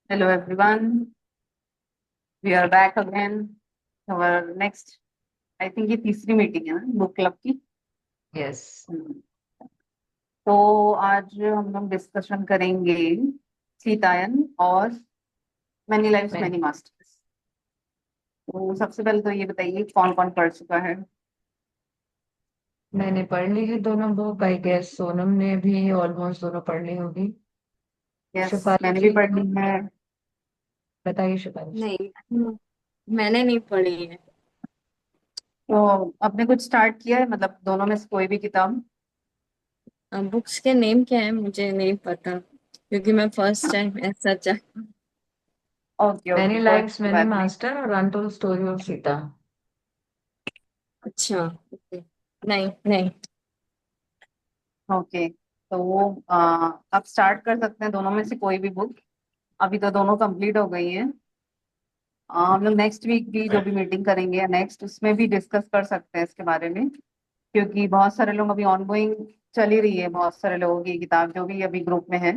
Hello everyone, we are back again. Our next, I think ये तीसरी meeting है ना बुक क्लब की। यस। हम्म। तो आज हम लोग डिस्कशन करेंगे सीतायन और मैनी लाइव्स मैं मैनी मास्टर्स। तो सबसे पहले तो ये बताइए कौन कौन पढ़ चुका है। मैंने पढ़ ली है दोनों बुक। आई गेस सोनम ने भी ऑलमोस्ट दोनों पढ़ ली होगी। यस, शिफाली मैंने भी जी, पढ़ ली है। बताइए शिफाली जी। नहीं। मैंने नहीं पढ़ी है। तो आपने कुछ स्टार्ट किया है, मतलब दोनों में से कोई भी किताब? बुक्स के नेम क्या है मुझे नहीं पता, क्योंकि मैं फर्स्ट टाइम ऐसा ओके मैनी ओके, लाइव्स कोई मैनी बात नहीं। मास्टर और अनटोल्ड स्टोरी ऑफ सीता। अच्छा, ओके। नहीं नहीं। ओके, तो वो आप स्टार्ट कर सकते हैं दोनों में से कोई भी बुक। अभी तो दोनों कंप्लीट हो गई हैं। हम लोग नेक्स्ट वीक भी जो भी मीटिंग करेंगे या नेक्स्ट उसमें भी डिस्कस कर सकते हैं इसके बारे में, क्योंकि बहुत सारे लोग अभी ऑनगोइंग चल ही रही है, बहुत सारे लोगों की किताब जो भी अभी ग्रुप में है,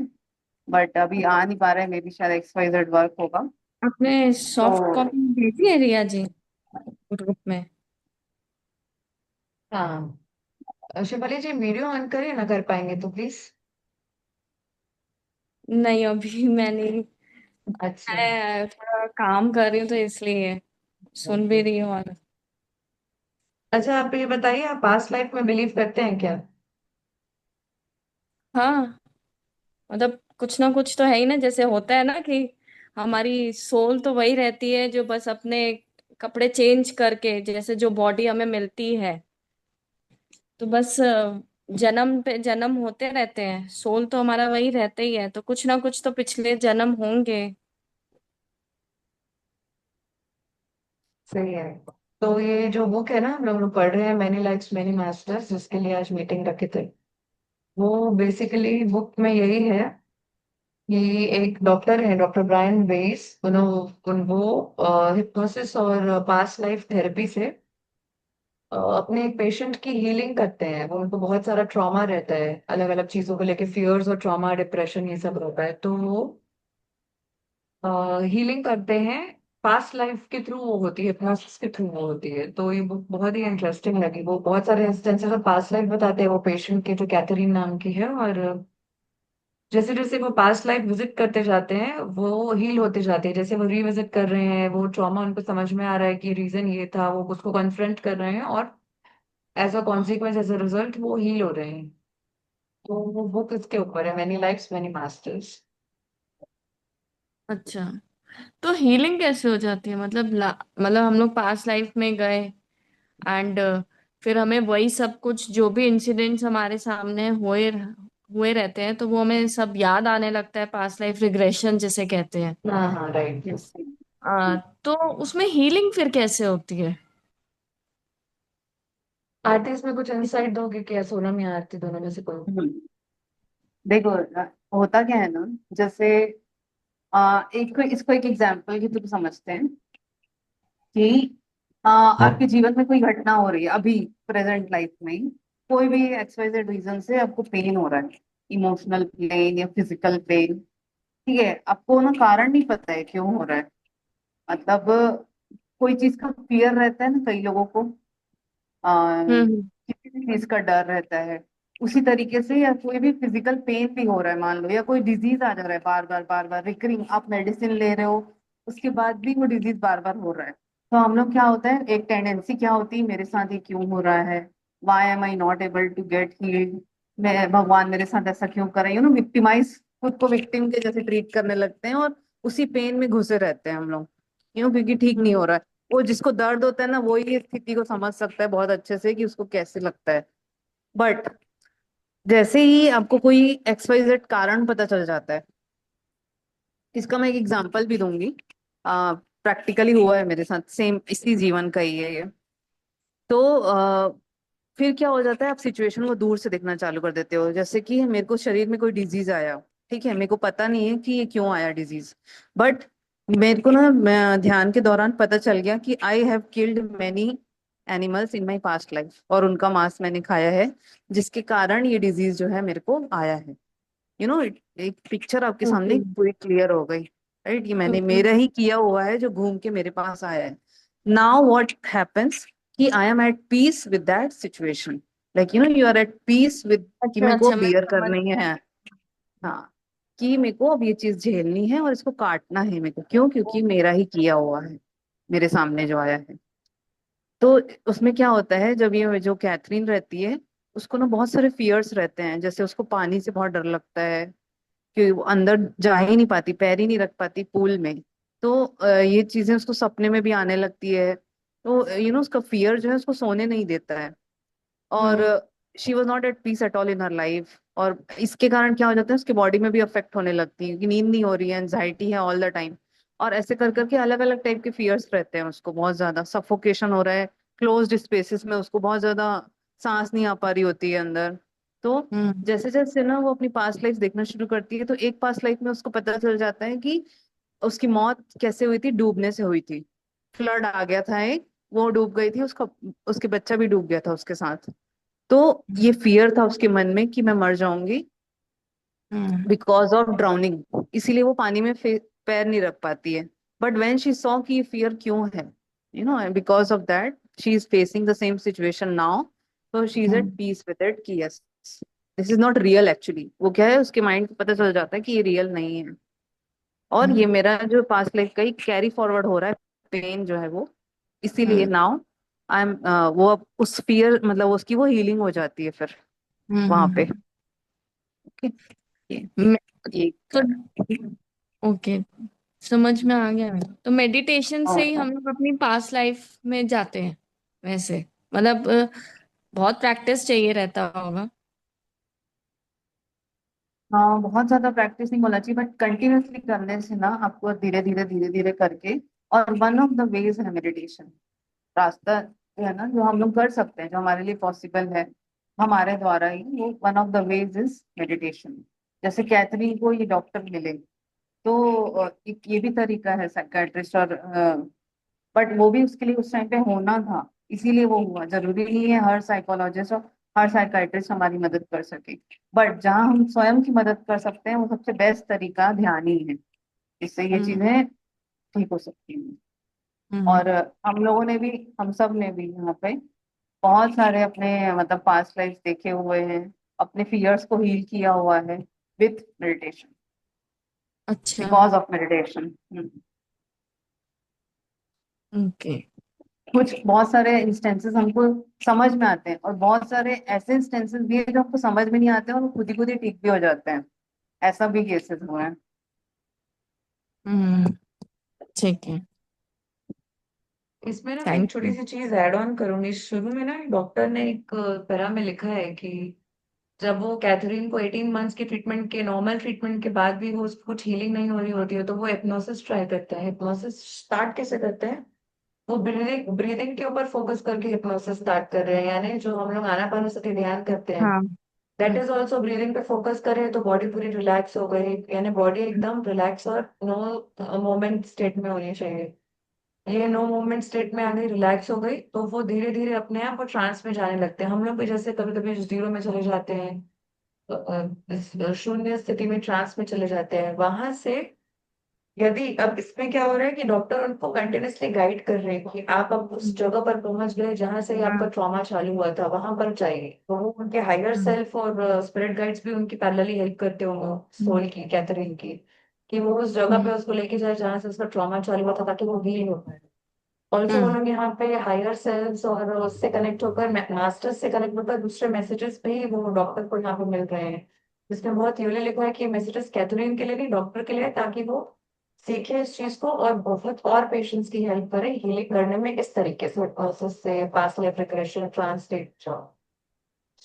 बट अभी आ नहीं पा रहे, मे बी शायद XYZ वर्क होगा। आपने तो सॉफ्ट कॉपी भेजी है रिया जी ग्रुप में? हाँ, शिफाली जी वीडियो ऑन करिए ना, कर पाएंगे तो प्लीज। नहीं, अभी मैं नहीं। अच्छा। मैं थोड़ा काम कर रही हूँ तो इसलिए सुन भी ओके। रही हूँ। और अच्छा, आप ये बताइए, आप पास्ट लाइफ में बिलीव करते हैं क्या? हाँ, मतलब कुछ ना कुछ तो है ही ना, जैसे होता है ना कि हमारी सोल तो वही रहती है जो बस अपने कपड़े चेंज करके, जैसे जो बॉडी हमें मिलती है तो बस जन्म पे जन्म होते रहते हैं, सोल तो हमारा वही रहता ही है, तो कुछ ना कुछ तो पिछले जन्म होंगे। सही है। तो ये जो बुक है ना हम लोग पढ़ रहे हैं, मैनी लाइफ्स मैनी मास्टर्स, जिसके लिए आज मीटिंग रखे थे, वो बेसिकली बुक में यही है कि एक डॉक्टर है, डॉक्टर ब्रायन वेइस, वो हिप्नोसिस और पास्ट लाइफ थेरेपी से अपने एक पेशेंट की हीलिंग करते हैं। वो उनको बहुत सारा ट्रॉमा रहता है, अलग अलग चीजों को लेके, फियर्स और ट्रॉमा, डिप्रेशन, ये सब रहता है। तो वो हीलिंग करते हैं, पास्ट लाइफ के थ्रू वो होती है, हिप्नोसिस के थ्रू वो होती है। तो ये बुक बहुत ही इंटरेस्टिंग लगी। वो बहुत सारे इंस्टेंसेस और पास्ट लाइफ बताते हैं वो पेशेंट के, जो कैथरीन नाम की है। और जैसे जैसे वो पास्ट लाइफ विजिट करते जाते हैं वो हील होते जाते हैं। जैसे वो रिविजिट कर रहे हैं, वो ट्रॉमा उनको समझ में आ रहा है कि रीजन ये था, वो उसको कन्फ्रंट कर रहे हैं, और as a consequence, as a result वो हील हो रहे हैं। तो वो बुक इसके ऊपर है, मैनी लाइफ्स मैनी मास्टर्स। अच्छा, तो हीलिंग कैसे हो जाती है? मतलब मतलब हम लोग पास्ट लाइफ में गए एंड फिर हमें वही सब कुछ, जो भी इंसिडेंट्स हमारे सामने हुए हुए रहते हैं, तो वो हमें सब याद आने लगता है, पास्ट लाइफ रिग्रेशन जिसे कहते हैं। हाँ हाँ, राइट। यस। तो उसमें हीलिंग फिर कैसे होती है? आरती, इसमें कुछ इंसाइट दोगे क्या? सोनम या आरती, दोनों में से कोई? देखो, होता क्या है ना, जैसे इसको एक एग्जाम्पल के थ्रू समझते हैं कि आपके जीवन में कोई घटना हो रही है अभी, प्रेजेंट लाइफ में कोई भी XYZ रीजन से आपको पेन हो रहा है, इमोशनल पेन या फिजिकल पेन। ठीक है, आपको ना कारण नहीं पता है क्यों हो रहा है। मतलब कोई चीज का फियर रहता है ना कई लोगों को, हम्म किसी भी चीज का डर रहता है। उसी तरीके से या कोई भी फिजिकल पेन भी हो रहा है मान लो, या कोई डिजीज आ जा रहा है बार बार रिकरिंग, आप मेडिसिन ले रहे हो उसके बाद भी वो डिजीज बार बार हो रहा है। तो हम लोग क्या होता है, एक टेंडेंसी क्या होती है, मेरे साथ ये क्यों हो रहा है, why am I not able to get healed, मैं भगवान मेरे साथ ऐसा क्यों कर रहे हैं, विक्टिमाइज, खुद को विक्टिम के जैसे ट्रीट करने लगते हैं और उसी पेन में घुसे रहते हैं हम लोग, क्योंकि ठीक नहीं हो हम्म। रहा है। वो जिसको दर्द होता है ना वो ही इस स्थिति को समझ सकता है बहुत अच्छे से कि उसको कैसे लगता है। बट जैसे ही आपको कोई XYZ कारण पता चल जाता है, इसका मैं एक एग्जांपल भी दूंगी, प्रैक्टिकली हुआ है मेरे साथ, सेम इसी जीवन का ही है ये। तो फिर क्या हो जाता है, आप सिचुएशन को दूर से देखना चालू कर देते हो, जैसे कि मेरे को शरीर में कोई डिजीज आया, ठीक है, मेरे को पता नहीं है कि ये क्यों आया डिजीज, बट मेरे को ना ध्यान के दौरान पता चल गया कि I have killed many animals in my past life, और उनका मांस मैंने खाया है, जिसके कारण ये डिजीज जो है मेरे को आया है। एक पिक्चर आपके ओके। सामने पूरी क्लियर हो गई। राइट, ये मैंने ओके। मेरा ही किया हुआ है जो घूम के मेरे पास आया है। नाउ व्हाट हैपेंस कि I am at peace with that situation, like you are at peace with कि अच्छा मेरे को अच्छा, मैं बियर समझ। करनी है। हाँ, कि मेरे को अब ये चीज झेलनी है और इसको काटना है मेरे को, क्यों? क्योंकि मेरा ही किया हुआ है, मेरे सामने जो आया है। तो उसमें क्या होता है, जब ये जो कैथरीन रहती है, उसको ना बहुत सारे फियर्स रहते हैं। जैसे उसको पानी से बहुत डर लगता है कि वो अंदर जा ही नहीं पाती, पैर ही नहीं रख पाती पूल में। तो ये चीजें उसको सपने में भी आने लगती है। तो उसका फियर जो है उसको सोने नहीं देता है। और hmm she was not at peace at all in her life. और इसके कारण क्या हो जाता है, उसकी बॉडी में भी अफेक्ट होने लगती है कि नींद नहीं हो रही है, एंजाइटी है ऑल द टाइम। और ऐसे कर करके अलग अलग टाइप के फियर्स रहते हैं उसको, बहुत ज्यादा सफोकेशन हो रहा है क्लोज्ड स्पेसेस में, उसको बहुत ज्यादा सांस नहीं आ पा रही होती है अंदर। तो हम्म जैसे जैसे ना वो अपनी पास्ट लाइफ देखना शुरू करती है, तो एक पास्ट लाइफ में उसको पता चल जाता है कि उसकी मौत कैसे हुई थी, डूबने से हुई थी। फ्लड आ गया था एक, वो डूब गई थी, उसका उसके बच्चा भी डूब गया था उसके साथ। तो ये फियर था उसके मन में कि मैं मर जाऊंगी हम्म बिकॉज ऑफ ड्राउनिंग, इसीलिए वो पानी में पैर नहीं रख पाती है। बट वेन शी सॉ कि ये फियर क्यों है, because of that she is facing the same situation now. तो she is at hmm peace with it कि yes, this is not real actually. वो क्या है, उसके माइंड को पता चल जाता है कि ये रियल नहीं है। और ये हम्म मेरा जो पास्ट लाइफ का ही कैरी फॉरवर्ड हो रहा है, पेन जो है वो, इसीलिए हम्म नाउ आई एम, वो अब उस फियर, मतलब उसकी वो हीलिंग हो जाती है फिर वहां पे। हम्म। ओके, ये मैं ये तो कारण। ओके, समझ में आ गया मेरे। तो मेडिटेशन से ही हाँ, हम लोग अपनी पास्ट लाइफ में जाते हैं वैसे, मतलब बहुत प्रैक्टिस चाहिए रहता होगा। हाँ, बहुत ज्यादा प्रैक्टिस नहीं बोलना चाहिए, बट कंटिन्यूअसली करने से ना आपको धीरे धीरे करके। और वन ऑफ द वेज है मेडिटेशन, रास्ता जो है ना, जो हम लोग कर सकते हैं, जो हमारे लिए पॉसिबल है हमारे द्वारा ही, वो one of the ways is meditation. जैसे कैथरीन को ये डॉक्टर मिले, तो एक ये भी तरीका है साइकाट्रिस्ट और, बट वो भी उसके लिए उस टाइम पे होना था, इसीलिए वो हुआ। जरूरी नहीं है हर साइकोलॉजिस्ट और हर साइकाट्रिस्ट हमारी मदद कर सके। बट जहाँ हम स्वयं की मदद कर सकते हैं, वो सबसे बेस्ट तरीका ध्यान ही है, इससे ये हम्म चीजें ठीक हो सकती हैं। हम्म और हम लोगों ने भी, हम सब ने भी यहाँ पे बहुत सारे अपने मतलब पास्ट लाइफ देखे हुए हैं, अपने फियर्स को हील किया हुआ है विथ मेडिटेशन, अच्छा। Because of meditation. ओके। कुछ बहुत सारे इंस्टेंसेस हमको समझ में आते हैं, और बहुत सारे ऐसे इंस्टेंसेस भी है जो हमको समझ में नहीं आते हैं और वो खुद ही ठीक भी हो जाते हैं। ऐसा भी केसेस हुए हैं। हम्म। ठीक है। इसमें ना मैं एक थैंक छोटी यू। सी चीज ऐड ऑन करूंगी। शुरू में ना डॉक्टर ने एक पैरा में लिखा है कि जब वो कैथरीन को 18 मंथ्स की ट्रीटमेंट के, नॉर्मल ट्रीटमेंट के बाद भी वो उसको कुछ हीलिंग नहीं हो रही होती है, तो वो हिप्नोसिस ट्राई करते हैं। हिप्नोसिस स्टार्ट कैसे करते हैं, वो ब्रीदिंग ब्रीदिंग के ऊपर फोकस करके हिप्नोसिस स्टार्ट कर रहे हैं। यानी जो हम लोग आनापानसति ध्यान करते हैं, हाँ। दैट इज ऑल्सो ब्रीदिंग पे फोकस करें तो बॉडी पूरी रिलैक्स हो गई। यानी बॉडी एकदम रिलैक्स और नो मोमेंट स्टेट में होनी चाहिए। ये नो मूवमेंट स्टेट में आ गई, रिलैक्स हो गई, तो वो धीरे धीरे अपने आप वो ट्रांस में जाने लगते हैं। हम लोग भी जैसे कभी कभी जीरो में चले जाते हैं, तो, इस शून्य स्थिति में, ट्रांस में चले जाते हैं। वहां से यदि अब इसमें क्या हो रहा है कि डॉक्टर उनको कंटिन्यूअसली गाइड कर रहे हैं कि आप अब उस जगह पर पहुंच गए जहां से ही आपका हाँ। ट्रॉमा चालू हुआ था, वहां पर जाइए। तो वो उनके हायर हम्म सेल्फ और स्पिरिट गाइड्स भी उनकी पैरेलली हेल्प करते होंगे सोल की, कैथरीन की, कि वो उस जगह पे हम्म उसको लेके जाए जहां से उसका ट्रॉमा चालू हुआ था, ताकि वो हील हो पाए। ऑल्सो वो हम्म लोग यहाँ पे हायर सेल्स और उससे कनेक्ट होकर, मास्टर्स से कनेक्ट होकर दूसरे मैसेजेस भी वो डॉक्टर को यहाँ पे मिल रहे हैं, जिसमें बहुत क्लियरली लिखा है कि मैसेजेस कैथरीन के लिए नहीं, डॉक्टर के लिए है, ताकि वो सीखे इस चीज को और बहुत और पेशेंट्स की हेल्प करे हीलिंग करने में, इस तरीके से प्रोसेस से past life regression, translate job.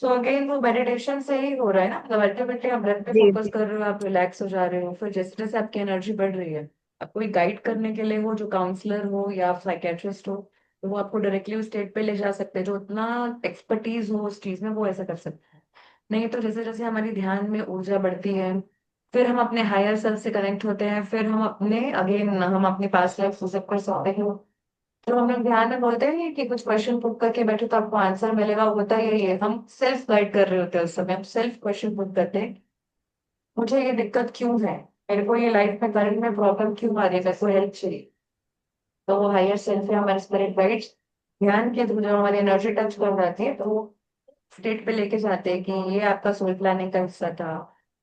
So again वो मेडिटेशन से ही हो रहा है ना, मतलब अल्टीमेटली आप ब्रेथ पे जी फोकस जी। कर रहे हो, आप रिलैक्स हो जा रहे हो, फिर जैसे जैसे आपकी एनर्जी बढ़ रही है, आप कोई गाइड करने के लिए हो, जो काउंसलर हो या साइकेट्रिस्ट हो, तो वो आपको डायरेक्टली उस स्टेट पे ले जा सकते हैं। जो उतना एक्सपर्टीज हो उस चीज में, वो ऐसा कर सकते हैं। नहीं तो जैसे जैसे हमारी ध्यान में ऊर्जा बढ़ती है, फिर हम अपने हायर सेल्फ से कनेक्ट होते हैं, फिर हम अपने अगेन हम अपनी पास्ट लाइफ विजिट कर सकते हैं। तो हम लोग ध्यान में बोलते हैं कि कुछ क्वेश्चन पुट करके बैठो तो आपको आंसर मिलेगा, होता है यही है। हम सेल्फ गाइड कर रहे होते हैं, उस समय हम सेल्फ क्वेश्चन पुट करते हैं, मुझे ये दिक्कत क्यों है, मेरे को ये लाइफ में करंट में प्रॉब्लम क्यों आ रही है, मेरे को हेल्प चाहिए। तो वो हायर सेल्फ या हमारे स्पिरिट गाइड्स ध्यान के थ्रू जो हमारी एनर्जी टच कर जाती है, तो वो स्टेट पे लेके जाते हैं कि ये आपका सोल प्लानिंग का हिस्सा था।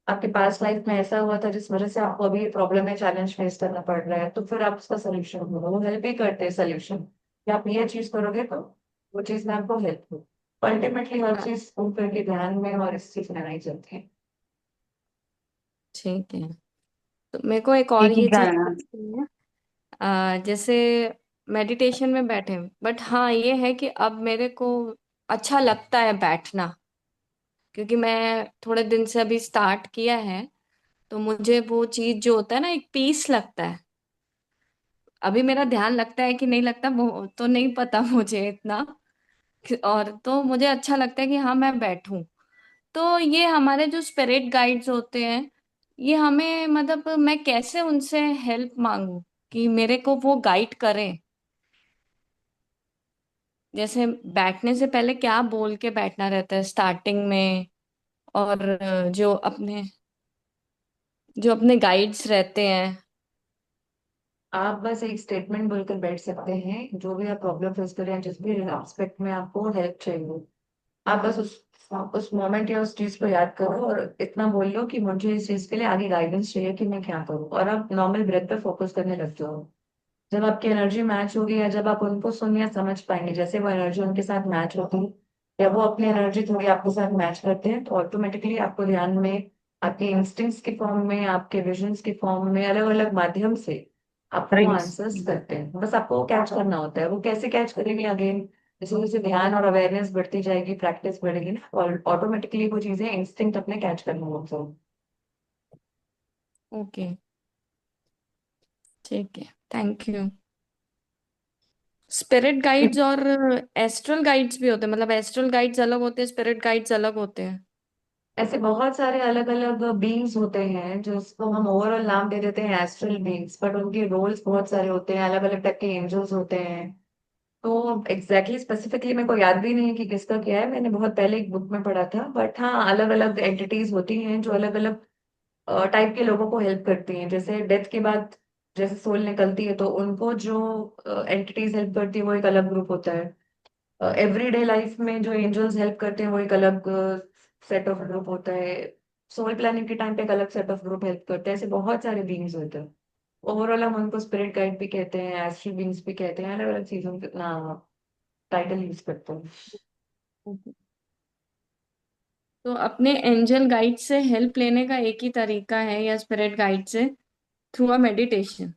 आपके पास लाइफ में ऐसा हुआ था जिस वजह से आपको अभी ये प्रॉब्लम है, चैलेंज फेस करना पड़ रहा है, तो फिर आप उसका सोल्यूशन ढूंढो। वो हेल्प ही करते हैं सोल्यूशन, कि आप ये चीज करोगे तो वो चीज में आपको हेल्प हो। अल्टीमेटली हर हाँ, चीज ऊपर के ध्यान में और इस चीज में नहीं चलती है। ठीक है। तो मेरे को एक और एक ही ये चीज गाना। पूछनी है। जैसे मेडिटेशन में बैठे, बट हाँ ये है कि अब मेरे को अच्छा लगता है बैठना, क्योंकि मैं थोड़े दिन से अभी स्टार्ट किया है। तो मुझे वो चीज जो होता है ना, एक पीस लगता है। अभी मेरा ध्यान लगता है कि नहीं लगता वो तो नहीं पता मुझे इतना। और तो मुझे अच्छा लगता है कि हाँ मैं बैठूं। तो ये हमारे जो स्पिरिट गाइड्स होते हैं, ये हमें मतलब मैं कैसे उनसे हेल्प मांगू कि मेरे को वो गाइड करें। जैसे बैठने से पहले क्या बोल के बैठना रहता है स्टार्टिंग में, और जो अपने गाइड्स रहते हैं। आप बस एक स्टेटमेंट बोलकर बैठ सकते हैं, जो भी आप प्रॉब्लम फेस कर रहे हैं, जिस भी एस्पेक्ट में आपको हेल्प चाहिए। आप बस उस मोमेंट या उस चीज को याद करो और इतना बोल लो कि मुझे इस चीज के लिए आगे गाइडेंस चाहिए कि मैं क्या करूँ, और आप नॉर्मल ब्रेथ पे फोकस करने लग जाओ। जब आपकी एनर्जी मैच होगी, या जब आप उनको सुन या समझ पाएंगे, जैसे वो एनर्जी उनके साथ मैच होती है, या वो अपनी एनर्जी थोड़ी आपके साथ मैच करते हैं, तो ऑटोमेटिकली आपको ध्यान में आपके इंस्टिंक्ट्स के फॉर्म में, आपके विजन्स के फॉर्म में, अलग अलग माध्यम से आपको वो ड्रीम्स। आंसर्स करते हैं। बस आपको वो कैच करना होता है। वो कैसे कैच करेंगे, अगेन जैसे जैसे ध्यान और अवेयरनेस बढ़ती जाएगी, प्रैक्टिस बढ़ेगी ना, और ऑटोमेटिकली वो चीजें इंस्टिंक्ट अपने कैच करने लग जाएंगी। ओके, ठीक है, थैंक यू। स्पिरिट गाइड्स और एस्ट्रल गाइड्स भी होते हैं, मतलब एस्ट्रल गाइड्स अलग होते हैं, स्पिरिट गाइड्स अलग होते हैं? ऐसे बहुत सारे अलग अलग बींग्स होते हैं, जिसको हम ओवरऑल नाम दे देते हैं एस्ट्रल बींग्स, बट उनके रोल्स बहुत सारे होते हैं। अलग अलग टाइप के एंजल्स होते हैं। तो एग्जैक्टली स्पेसिफिकली मेरे को याद भी नहीं है कि किसका क्या है, मैंने बहुत पहले एक बुक में पढ़ा था। बट हाँ, अलग अलग एंटिटीज होती हैं जो अलग अलग टाइप के लोगों को हेल्प करती हैं। जैसे डेथ के बाद जैसे सोल निकलती है, तो उनको जो एंटिटीज हेल्प करती है वो एक अलग ग्रुप होता है। एवरीडे लाइफ में जो एंजल्स हेल्प करते हैं वो एक अलग सेट ऑफ ग्रुप होता है। सोल प्लानिंग के टाइम पे एक अलग सेट ऑफ ग्रुप हेल्प करते हैं। ऐसे बहुत सारे बींग्स होते हैं। ओवरऑल हम उनको स्पिरिट गाइड भी कहते हैं, एस्ट्रल बींग्स भी कहते हैं, अलग अलग चीजों के नाम टाइटल यूज करते हैं। Okay. तो अपने एंजल गाइड से हेल्प लेने का एक ही तरीका है, या स्पिरिट गाइड से थ्रू अ मेडिटेशन?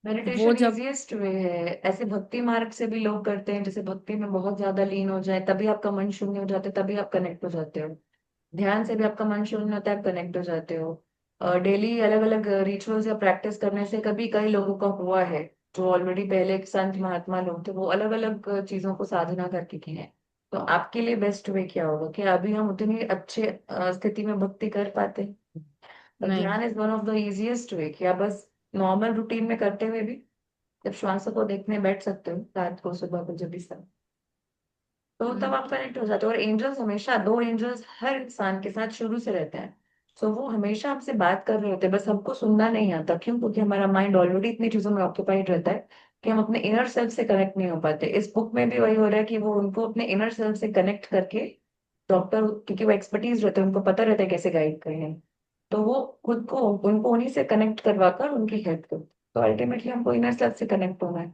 वो मेडिटेशन जब इजीएस्ट वे है। ऐसे भक्ति मार्ग से भी लोग करते हैं, जैसे भक्ति में बहुत ज्यादा लीन हो जाए तभी आपका मन शून्य हो जाता है, तभी आप कनेक्ट हो जाते हो। ध्यान से भी आपका मन शून्य होता है, आप कनेक्ट हो जाते हो। डेली अलग अलग रिचुअल्स या प्रैक्टिस करने से कभी कई लोगों का हुआ है, जो ऑलरेडी पहले के संत महात्मा लोग थे, वो अलग अलग चीजों को साधना करके किए हैं। तो आपके लिए बेस्ट वे क्या होगा कि अभी हम उतनी अच्छे स्थिति में भक्ति कर पाते हैं? तो नहीं। ध्यान is one of the easiest way कि आप बस नॉर्मल रूटीन में करते हुए भी जब श्वासों को देखने बैठ सकते हो, रात को, सुबह को, जब भी सब, तो तब हम्म, आप कनेक्ट हो जाते हो। और एंजल्स हमेशा, दो एंजल्स हर इंसान के साथ शुरू से रहते हैं। सो वो हमेशा आपसे बात कर रहे होते हैं, बस हमको सुनना नहीं आता। क्यों? क्योंकि हमारा माइंड ऑलरेडी इतनी चीजों में ऑक्यूपाइड रहता है कि हम अपने इनर सेल्फ से कनेक्ट नहीं हो पाते। इस बुक में भी वही हो रहा है कि वो उनको अपने इनर सेल्फ से कनेक्ट करके डॉक्टर, क्योंकि वो एक्सपर्टीज रहते हैं, उनको पता रहता है कैसे गाइड करें, तो वो खुद को उनको उन्हीं से कनेक्ट करवाकर उनकी हेल्प करते हैं। तो अल्टीमेटली हमको इनर सेल्फ से कनेक्ट होना है।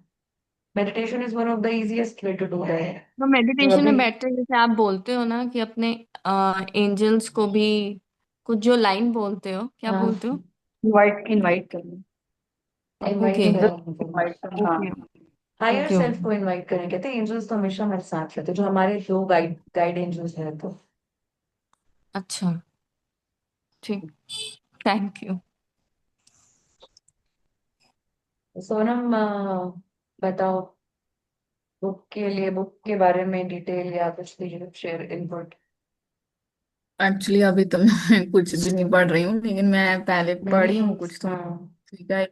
Meditation is one of the easiest way to do that. तो जो मेडिटेशन अभी में बैठते हैं, जैसे आप बोलते हो ना कि अपने एंजल्स को भी कुछ जो लाइन बोलते हो, क्या हाँ, बोलते हो? इनवाइट करना। इनवाइट ओके, एंजल करें। इनवाइट करना, ओके, हाँ। Higher okay, self okay. को इनवाइट करें, कहते हैं एंजल्स तो हमेशा हमारे साथ रहते हैं, जो हमारे दो गाइड गाइड एंजल्स हैं। तो अच्छा, ठीक, थैंक यू। सोनम, बताओ, बुक के लिए, बुक के बारे में डिटेल या कुछ भी शेयर इनपुट। एक्चुअली अभी तो मैं कुछ भी नहीं पढ़ रही हूँ, लेकिन मैं पहले मैंने, पढ़ी हूँ कुछ तो हाँ, ठीक है।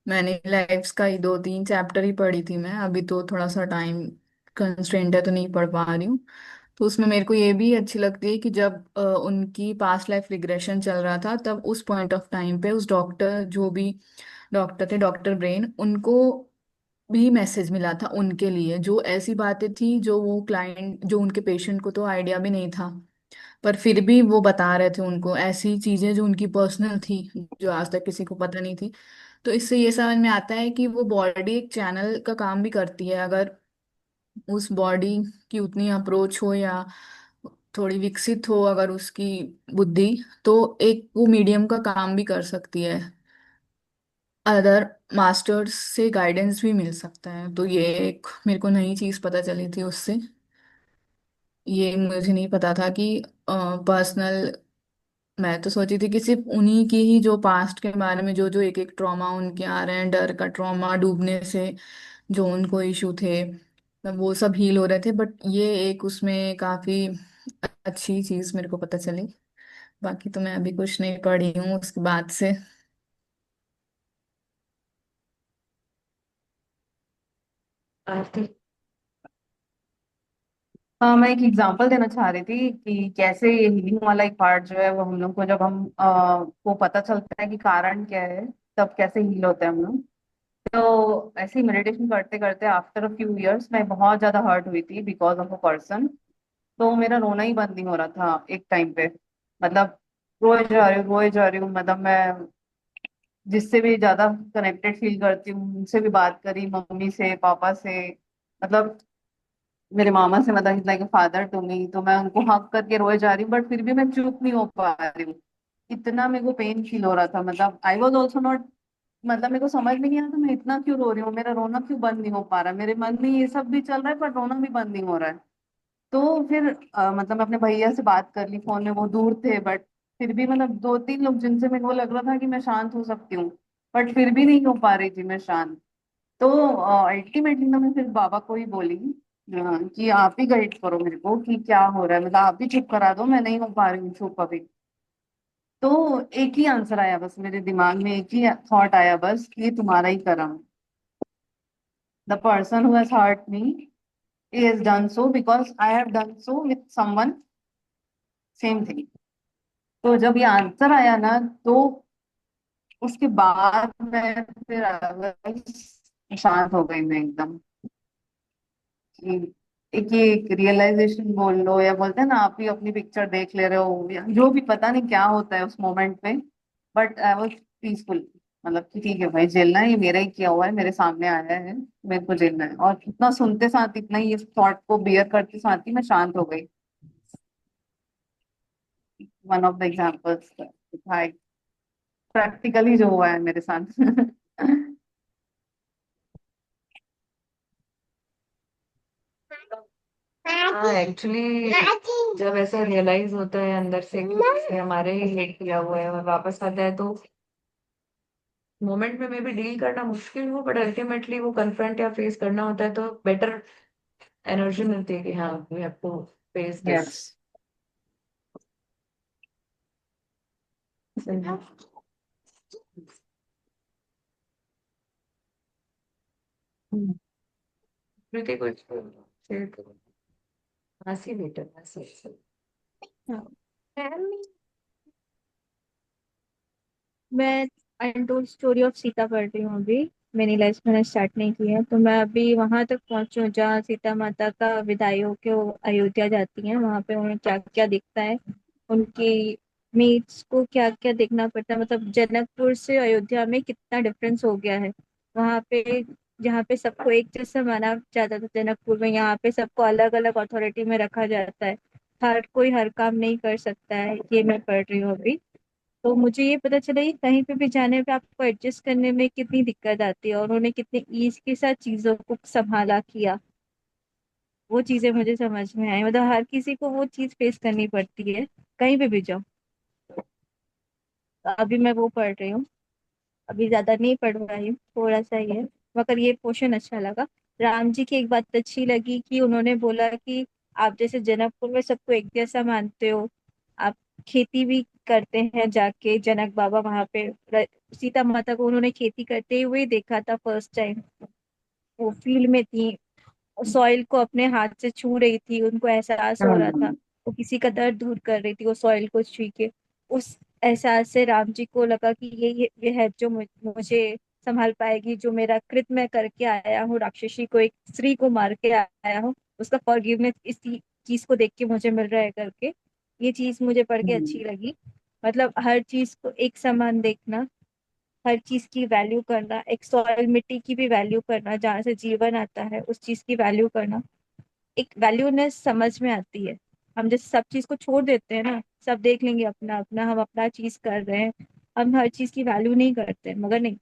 मैंने लाइफ्स का ही 2-3 चैप्टर ही पढ़ी थी मैं, अभी तो थोड़ा सा टाइम कंस्ट्रेंट है तो नहीं पढ़ पा रही हूँ। तो उसमें मेरे को ये भी अच्छी लगती है कि जब उनकी पास्ट लाइफ रिग्रेशन चल रहा था, तब उस पॉइंट ऑफ टाइम पे उस डॉक्टर, जो भी डॉक्टर थे, डॉक्टर ब्रेन, उनको भी मैसेज मिला था उनके लिए, जो ऐसी बातें थी जो वो क्लाइंट, जो उनके पेशेंट को तो आइडिया भी नहीं था, पर फिर भी वो बता रहे थे उनको ऐसी चीजें जो उनकी पर्सनल थी, जो आज तक किसी को पता नहीं थी। तो इससे ये समझ में आता है कि वो बॉडी एक चैनल का काम भी करती है। अगर उस बॉडी की उतनी अप्रोच हो या थोड़ी विकसित हो अगर उसकी बुद्धि, तो एक वो मीडियम का काम भी कर सकती है। अदर मास्टर्स से गाइडेंस भी मिल सकता है। तो ये एक मेरे को नई चीज पता चली थी उससे। ये मुझे नहीं पता था कि पर्सनल, मैं तो सोची थी कि सिर्फ उन्हीं की ही जो पास्ट के बारे में जो जो एक एक ट्रॉमा उनके आ रहे हैं, डर का ट्रॉमा, डूबने से जो उनको इशू थे, तब वो सब हील हो रहे थे। बट ये एक उसमें काफी अच्छी चीज मेरे को पता चली। बाकी तो मैं अभी कुछ नहीं पढ़ी हूँ उसके बाद से। आरती। हाँ, मैं एक एग्जांपल देना चाह रही थी कि कैसे ये हीलिंग वाला एक पार्ट जो है वो हम लोग को, जब हम को पता चलता है कि कारण क्या है, तब कैसे हील होते हैं हम लोग। तो ऐसे ही मेडिटेशन करते करते आफ्टर अ फ्यू इयर्स मैं बहुत ज्यादा हर्ट हुई थी बिकॉज ऑफ अ पर्सन। तो मेरा रोना ही बंद नहीं हो रहा था एक टाइम पे। मतलब रोए जा रही हूँ, रोए जा रही हूँ। मतलब मैं जिससे भी ज्यादा कनेक्टेड फील करती हूँ उनसे भी बात करी, मम्मी से, पापा से, मतलब मेरे मामा से, मतलब लाइक फादर टू मी। तो मैं उनको हक करके रोए जा रही हूँ, बट फिर भी मैं चुप नहीं हो पा रही हूँ। इतना मेरे को पेन फील हो रहा था। मतलब आई वॉज ऑल्सो नॉट, मतलब मेरे को समझ में नहीं आ रहा था मैं इतना क्यों रो रही हूँ, मेरा रोना क्यों बंद नहीं हो पा रहा है। मेरे मन में ये सब भी चल रहा है पर रोना भी बंद नहीं हो रहा है। तो फिर मतलब मैं अपने भैया से बात कर ली फोन में, वो दूर थे, बट फिर भी मतलब दो तीन लोग जिनसे मेरे को लग रहा था कि मैं शांत हो सकती हूँ, बट फिर भी नहीं हो पा रही थी मैं शांत। तो अल्टीमेटली ना मैं फिर बाबा को ही बोली कि आप ही गाइड करो मेरे को कि क्या हो रहा है, मतलब आप ही चुप करा दो, मैं नहीं हो पा रही हूँ चुप अभी। तो एक ही आंसर आया बस मेरे दिमाग में, एक ही थॉट आया बस कि ये तुम्हारा ही कर्म। The person who has hurt me, he has done so because I have done so with someone, same thing. तो जब ये आंसर आया ना, तो उसके बाद मैं फिर शांत हो गई मैं एकदम। कि एक ये एक रियलाइजेशन बोल लो, या बोलते हैं ना आप ही अपनी पिक्चर देख ले रहे हो, या जो भी, पता नहीं क्या होता है उस मोमेंट पे। But I was peaceful. मतलब कि ठीक है भाई, झेलना है, ये मेरा ही किया हुआ है, मेरे सामने आया है, मेरे को झेलना है। और इतना सुनते साथ, इतना ही इस थॉट को बियर करते साथ ही मैं शांत हो गई। वन ऑफ द एग्जाम्पल्स था, प्रैक्टिकली जो हुआ है मेरे साथ। हाँ, एक्चुअली जब ऐसा रियलाइज होता है अंदर से कि इसने हमारे ही हेट किया हुआ है और वापस आता है, तो मोमेंट में मे बी डील करना मुश्किल हो, बट अल्टीमेटली वो कन्फ्रंट या फेस करना होता है, तो बेटर एनर्जी मिलती है कि हाँ, we have to face this. Yes. Preeti कुछ शेयर करो। हंसी बेटा, हंसी। हाँ, मैं अनटोल्ड स्टोरी ऑफ सीता पढ़ रही हूँ अभी। मैंने लाइफ मैंने स्टार्ट नहीं की है, तो मैं अभी वहां तक पहुंची हूँ जहाँ सीता माता का विदाई होके वो अयोध्या जाती हैं। वहां पे उन्हें क्या क्या दिखता है, उनकी मीट्स को क्या क्या देखना पड़ता है। मतलब जनकपुर से अयोध्या में कितना डिफरेंस हो गया है। वहां पे जहाँ पे सबको एक जैसा माना जाता था जनकपुर में, यहाँ पे सबको अलग अलग अथॉरिटी में रखा जाता है। हर कोई हर काम नहीं कर सकता है। ये मैं पढ़ रही हूँ अभी। तो मुझे ये पता चला कि कहीं पे भी जाने पे आपको एडजस्ट करने में कितनी दिक्कत आती है, और उन्होंने कितने ईज के साथ चीजों को संभाला किया। वो चीजें मुझे समझ में आई। मतलब हर किसी को वो चीज फेस करनी पड़ती है कहीं पे भी जाओ। तो अभी मैं वो पढ़ रही हूँ। अभी ज्यादा नहीं पढ़ रही हूँ, थोड़ा सा ही है, मगर ये पोर्शन अच्छा लगा। राम जी की एक बात अच्छी लगी कि उन्होंने बोला कि आप जैसे जनकपुर में सबको एक जैसा मानते हो, आप खेती भी करते हैं जाके। जनक बाबा वहां पे सीता माता को उन्होंने खेती करते हुए देखा था फर्स्ट टाइम, वो फील्ड में थी। सॉइल को अपने हाथ से छू रही थी, उनको एहसास हो रहा था, हम्म वो किसी का दर्द दूर कर रही थी वो सॉइल को छू के। उस एहसास से राम जी को लगा कि ये है जो मुझे संभाल पाएगी, जो मेरा कृत मैं करके आया हूँ, राक्षसी को, एक स्त्री को मार के आया हूँ, उसका फॉरगिवनेस इस चीज को देख के मुझे मिल रहा है करके। ये चीज मुझे पढ़ के हम्म अच्छी लगी। मतलब हर चीज को एक समान देखना, हर चीज की वैल्यू करना, एक सॉइल मिट्टी की भी वैल्यू करना, जहाँ से जीवन आता है उस चीज की वैल्यू करना, एक वैल्यूनेस समझ में आती है। हम जैसे सब चीज को छोड़ देते हैं ना, सब देख लेंगे अपना अपना, हम अपना चीज कर रहे हैं, हम हर चीज की वैल्यू नहीं करते, मगर नहीं,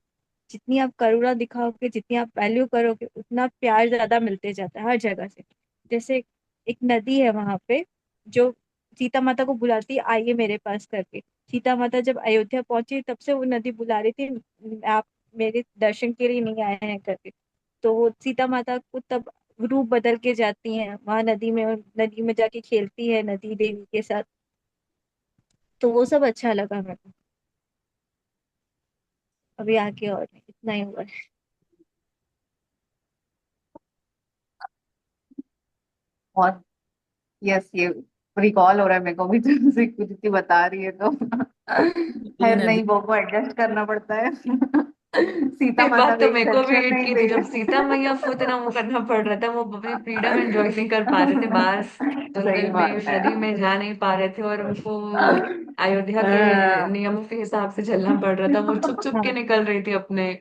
जितनी आप करुणा दिखाओगे, जितनी आप वैल्यू करोगे, उतना प्यार ज्यादा मिलते जाता है हर जगह से। जैसे एक नदी है वहां पे, जो सीता माता को बुलाती है आइए मेरे पास करके। सीता माता जब अयोध्या पहुंची तब से वो नदी बुला रही थी, आप मेरे दर्शन के लिए नहीं आए हैं करके। तो वो सीता माता को तब रूप बदल के जाती हैं वहां नदी में, और नदी में जाके खेलती है नदी देवी के साथ। तो वो सब अच्छा लगा मेरे को। अभी आगे और नहीं, इतना ही हुआ है। और यस, ये रिकॉल हो रहा है मेरे को भी तुमसे कुछ इतनी बता रही है तो ये खैर नदी। नहीं, वो को एडजस्ट करना पड़ता है सीता ये माता बात को तो एक मेरे को भी सेक्शन हिट नहीं की थी, जब सीता मैया खुद ना वो करना पड़ रहा था, वो अपनी फ्रीडम एंजॉय नहीं कर पा रहे थे बाहर सही जंगल में, बात है। नदी में जा नहीं पा रहे थे, और उनको अयोध्या के हाँ नियमों के हिसाब से चलना पड़ रहा था। वो छुप छुप के हाँ। निकल रही थी अपने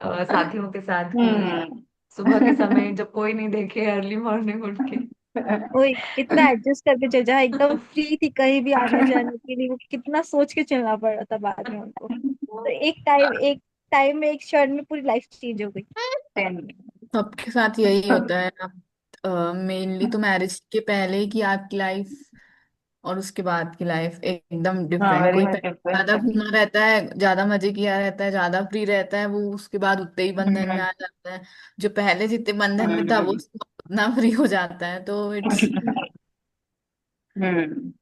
साथियों के साथ की हम्म सुबह के समय, जब कोई नहीं देखे, अर्ली मॉर्निंग उठ के। वो इतना एडजस्ट करके चल, जहाँ एकदम फ्री थी कहीं भी आने जाने के लिए, वो कितना सोच के चलना पड़ रहा था बाद में उनको। तो एक टाइम में, एक क्षण में पूरी लाइफ चेंज हो गई। सबके साथ यही होता है। आप मेनली तो मैरिज के पहले की आपकी लाइफ और उसके बाद की लाइफ एकदम हाँ, डिफरेंट। वेरी कोई मच पहले डिफरेंस ज्यादा है। घूमा रहता है, ज्यादा मजे किया रहता है, ज्यादा फ्री रहता है, वो उसके बाद उतने ही बंधन में आ जाता है। जो पहले जितने बंधन में था वो हम्म उतना फ्री हो जाता है, तो इट्स। हम्म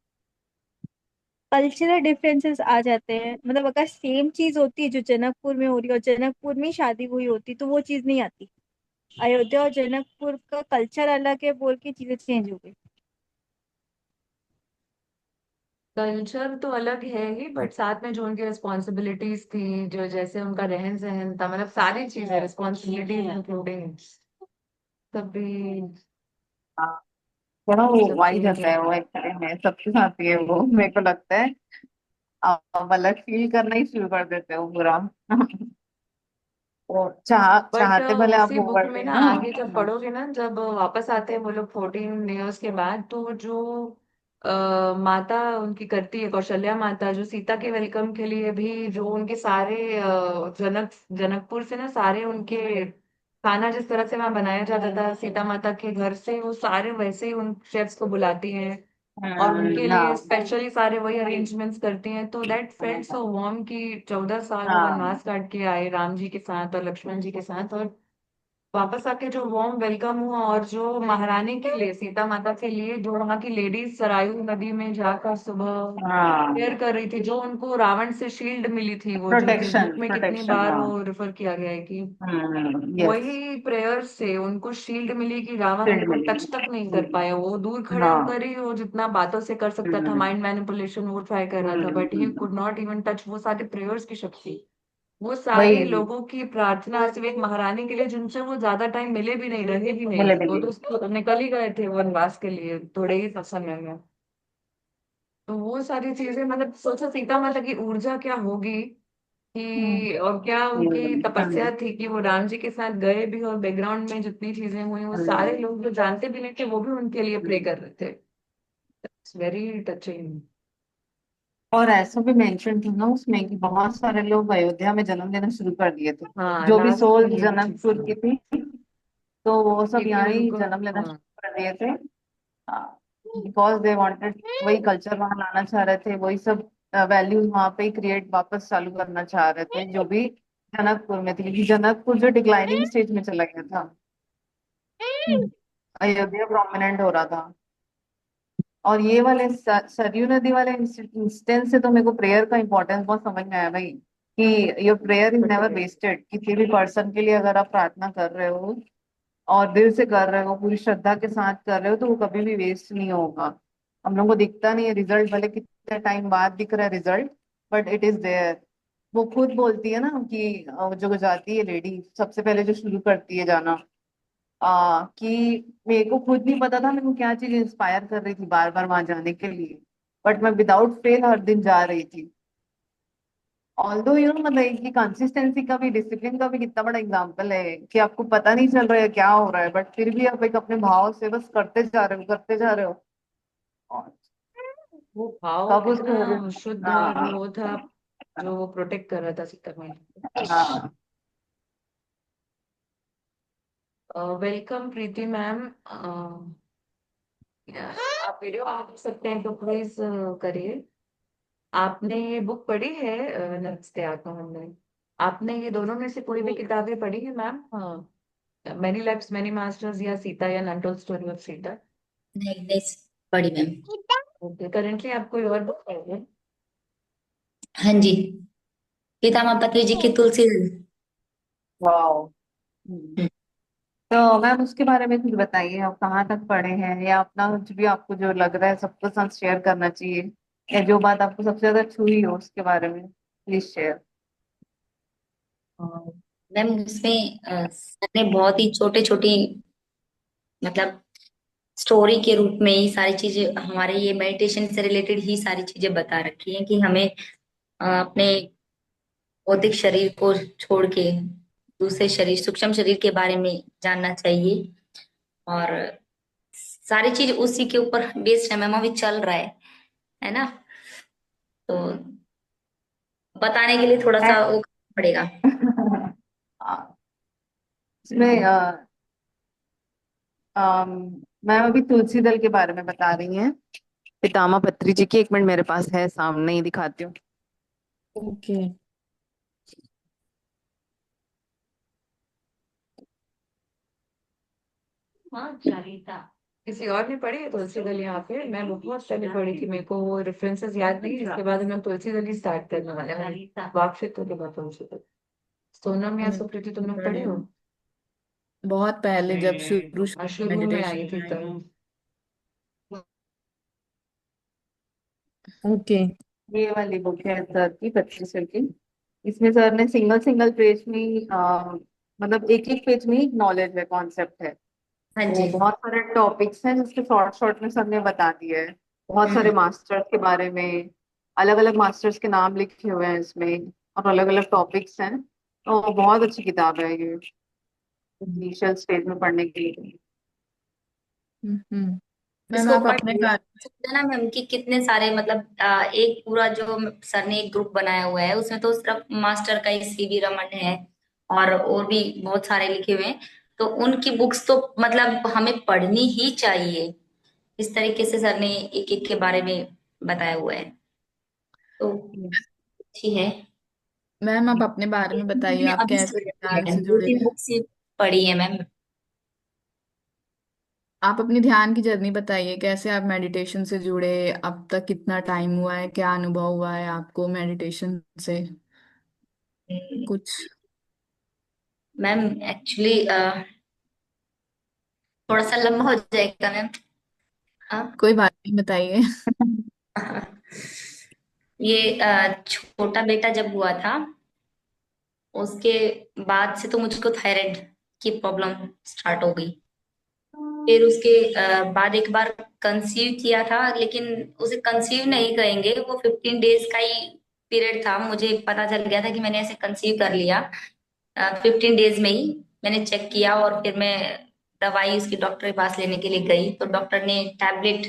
कल्चरल डिफरेंसेस आ जाते हैं, मतलब अगर सेम चीज होती है जो जनकपुर में हो रही है और जनकपुर में ही शादी हुई होती तो वो चीज नहीं आती। अयोध्या और जनकपुर का कल्चर अलग है बोल के चीजें चेंज हो गई। कल्चर तो अलग है ही, बट साथ में जो उनकी रिस्पॉन्सिबिलिटीज थी, जो जैसे उनका रहन सहन था, मतलब सारी चीजें, रिस्पॉन्सिबिलिटीज इंक्लूडिंग सभी, हाँ, थोड़ा वो सब वाइज चीजें। आता है वो एक्चुअली में सबके साथ ही है वो, मेरे को लगता है आप अलग फील करना ही शुरू कर देते हो पूरा वो बट चाहते भले आप उसी वो बुक में करते ना ना। आगे जब पढ़ोगे ना, जब वापस आते हैं वो लोग 14 years के बाद, तो जो माता उनकी करती है, कौशल्या माता, जो सीता के वेलकम के लिए भी जो उनके सारे जनकपुर से ना सारे उनके खाना जिस तरह से वहां बनाया जाता था सीता माता के घर से, वो सारे वैसे ही उन शेफ्स को बुलाती हैं और उनके लिए हाँ स्पेशली सारे वही अरेंजमेंट्स करती हैं। तो दैट फेल्ट सो वार्म कि 14 साल वो हाँ वनवास काट के आए राम जी के साथ और लक्ष्मण जी के साथ, और वापस आके जो वार्म वेलकम हुआ, और जो महारानी के लिए, सीता माता के लिए, जो वहां की लेडीज सरायू नदी में जाकर सुबह हाँ, प्रेयर कर रही थी, जो उनको रावण से शील्ड मिली थी, वो जो जिस प्रोटेक्शन बुक में कितनी प्रोटेक्शन, बार हाँ। वो रेफर किया गया है कि यस, वही प्रेयर से उनको शील्ड मिली कि रावण फील्ड उनको टच तक नहीं कर मिलेगी। पाया। वो दूर खड़े हाँ। होकर ही वो जितना बातों से कर सकता था, हम्म माइंड मैनिपुलेशन वो ट्राई कर रहा था, but he could hmm, not even touch वो सारे प्रेयर्स की शक्ति, वो सारी वही लोगों की प्रार्थना सिर्फ एक महारानी के लिए, जिनसे वो ज्यादा टाइम मिले भी नहीं, रहे भी नहीं, मिले वो मिले। तो निकल ही गए थे वनवास के लिए थोड़े ही समय में। तो वो सारी चीजें, मतलब सोचो सीता माता की ऊर्जा क्या होगी कि, और क्या उनकी तपस्या हम्म थी कि वो राम जी के साथ गए भी, और बैकग्राउंड में जितनी चीजें हुई वो सारे हम्म, लोग जो जानते भी नहीं थे वो भी उनके लिए प्रे हम्म। कर रहे थे। It's very touching. और ऐसा भी मेंशन था ना उसमें कि बहुत सारे लोग अयोध्या में जन्म लेना शुरू कर दिए थे, हाँ, जो भी लास्ट में सोल ये भी चीज जनकपुर थी की थी, तो वो सब क्योंकि यहाँ ही उनको, जन्म लेना हाँ, शुरू कर दिए थे। बिकॉज दे वांटेड, वही कल्चर वहां लाना चाह रहे थे, वही सब वैल्यूज वहां पे ही क्रिएट वापस चालू करना चाह रहे थे, जो भी जनकपुर में थी, क्योंकि जनकपुर जो डिक्लाइनिंग स्टेज में चला गया था, हम्म। अयोध्या प्रोमिनेंट हो रहा था। और ये वाले सरयू नदी वाले इंस्टेंस से तो मेरे को प्रेयर का इंपॉर्टेंस बहुत समझ में आया भाई, कि your prayer is never wasted. किसी भी पर्सन के लिए अगर आप प्रार्थना कर रहे हो और दिल से कर रहे हो, पूरी श्रद्धा के साथ कर रहे हो, तो वो कभी भी वेस्ट नहीं होगा। हम लोग को दिखता नहीं है रिजल्ट, भले कितने टाइम बाद दिख रहा है result, but it is there. वो खुद बोलती है ना कि जो जाती है लेडी सबसे पहले जो शुरू करती है जाना, कि मेरे को खुद नहीं पता था मेरे को क्या चीज इंस्पायर कर रही थी बार बार वहां जाने के लिए, बट मैं विदाउट फेल हर दिन जा रही थी। ऑल्दो मतलब कि कंसिस्टेंसी का भी, डिसिप्लिन का भी कितना बड़ा एग्जाम्पल है कि आपको पता नहीं चल रहा है क्या हो रहा है, बट फिर भी आप एक अपने भाव से बस करते जा रहे हो, करते जा रहे हो। और वो भाव कब उसको कितना शुद्ध और हाँ वो था, जो वो प्रोटेक्ट कर रहा था सीता मैया हाँ। को। वेलकम प्रीति मैम। आप वीडियो आ सकते हैं तो प्लीज करिए। आपने ये बुक पढ़ी है नमस्ते आत्महनन? आपने ये दोनों में से कोई भी किताबें पढ़ी है ma'am? Many lives many masters या सीता या अनटोल्ड स्टोरी ऑफ सीता? नहीं नहीं पढ़ी मैम। ओके, करेंटली आप कोई और बुक पढ़ रहे हैं? हाँ जी, पितामह पत्री जी की तुलसी। वाओ। हम्म, तो मैम उसके बारे में कुछ बताइए, आप कहाँ तक पढ़े हैं, या अपना कुछ भी आपको जो लग रहा है सबके साथ शेयर करना चाहिए, या जो बात आपको सबसे ज्यादा छुई हो उसके बारे में प्लीज शेयर। और मैम उसमें सर ने बहुत ही छोटे छोटी मतलब स्टोरी के रूप में ही सारी चीजें, हमारे ये मेडिटेशन से रिलेटेड ही सारी चीजें बता रखी हैं कि हमें अपने भौतिक शरीर को छोड़ के दूसरे शरीर, सूक्ष्म शरीर के बारे में जानना चाहिए। और सारी चीज उसी के ऊपर बेस्ड है मैम, अभी चल रहा है ना? तो बताने के लिए थोड़ा सा वो करना पड़ेगा। हाँ, इसमें मैम अभी तुलसी दल के बारे में बता रही हैं, पितामह पत्री जी की। एक मिनट, मेरे पास है सामने ही दिखाती हूँ। ओके। हाँ, चारिता। किसी और ने पढ़ी है तुलसी दल यहाँ पे? मैं बहुत पहले पढ़ी थी, मेरे को वो रेफरेंसेस याद नहीं, इसके बाद हम तुलसी दल ही स्टार्ट करने वाले हैं। वाक्षित के बाद तुलसी दल। सोनम या सुप्रीति, तुम लोग पढ़े हो? बहुत पहले जब शुरू शुरू में आई थी मेडिटेशन। तब। ओके। ये वाली बुक है सर की, 25 की। इसमें सर ने सिंगल सिंगल पेज में ही, मतलब एक एक पेज में ही नॉलेज है, कॉन्सेप्ट है। हाँ तो जी। बहुत सारे टॉपिक्स हैं जिसके शॉर्ट शॉर्ट में सर ने बता दिया है, बहुत सारे हम्म। मास्टर्स के बारे में, अलग अलग मास्टर्स के नाम लिखे हुए हैं इसमें, और अलग अलग टॉपिक्स हैं। तो बहुत अच्छी किताब है ये इनिशियल स्टेज में पढ़ने के लिए। हम्म। मैम इसको आप पढ़ अपने के बारे सोचा ना मैम कि कितने सारे मतलब एक पूरा जो सर ने एक ग्रुप बनाया हुआ है, उसमें तो सिर्फ मास्टर का ही सीवी रमन है और भी बहुत सारे लिखे हुए हैं। तो उनकी बुक्स तो मतलब हमें पढ़नी ही चाहिए। इस तरीके से सर ने एक एक के बारे में बताया हुआ है, तो अच्छी है। मैम आप अपने बारे में बताइए, मैंने आप अभी कैसे शुरू की ध्यान है, से दो जुड़े तीन हैं? बुक्स ही पढ़ी है मैम। आप अपनी ध्यान की जर्नी बताइए, कैसे आप मेडिटेशन से जुड़े, अब तक कितना टाइम हुआ है, क्या अनुभव हुआ है आपको मेडिटेशन से कुछ? मैम एक्चुअली थोड़ा सा लंबा हो जाएगा मैम। कोई बात नहीं, बताइए। ये छोटा बेटा जब हुआ था, उसके बाद से तो मुझको थायराइड की प्रॉब्लम स्टार्ट हो गई। फिर उसके बाद एक बार कंसीव किया था, लेकिन उसे कंसीव नहीं कहेंगे, वो 15 डेज का ही पीरियड था। मुझे पता चल गया था कि मैंने ऐसे कंसीव कर लिया 15 डेज में ही। मैंने चेक किया और फिर मैं दवाई उसकी डॉक्टर के पास लेने के लिए गई, तो डॉक्टर ने टैबलेट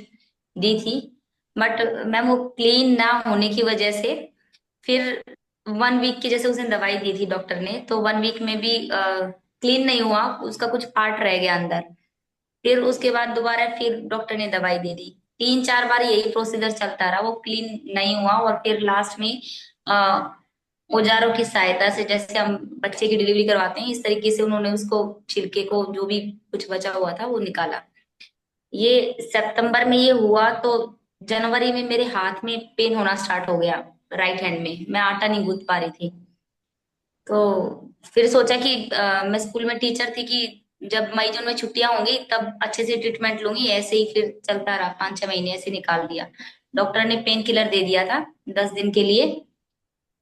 दी थी। बट मैम वो क्लीन ना होने की वजह से फिर 1 वीक की जैसे उसने दवाई दी थी डॉक्टर ने, तो 1 वीक में भी क्लीन नहीं हुआ, उसका कुछ पार्ट रह गया अंदर। फिर उसके बाद दोबारा फिर डॉक्टर ने दवाई दे दी। 3 4 बार यही प्रोसीजर चलता रहा, वो क्लीन नहीं हुआ। और फिर लास्ट में अ, औजारों की सहायता से, जैसे हम बच्चे की डिलीवरी करवाते हैं, इस तरीके से उन्होंने उसको छिलके को, जो भी कुछ बचा हुआ था, वो निकाला। ये सितंबर में ये हुआ, तो जनवरी में मेरे हाथ में पेन होना स्टार्ट हो गया। राइट हैंड में मैं आटा नहीं गूंथ पा रही थी। तो फिर सोचा कि मैं स्कूल में टीचर थी कि जब मई जून में छुट्टियां होंगी तब अच्छे से ट्रीटमेंट लूंगी। ऐसे ही फिर चलता रहा, 5-6 महीने ऐसे निकाल दिया। डॉक्टर ने पेन किलर दे दिया था 10 दिन के लिए।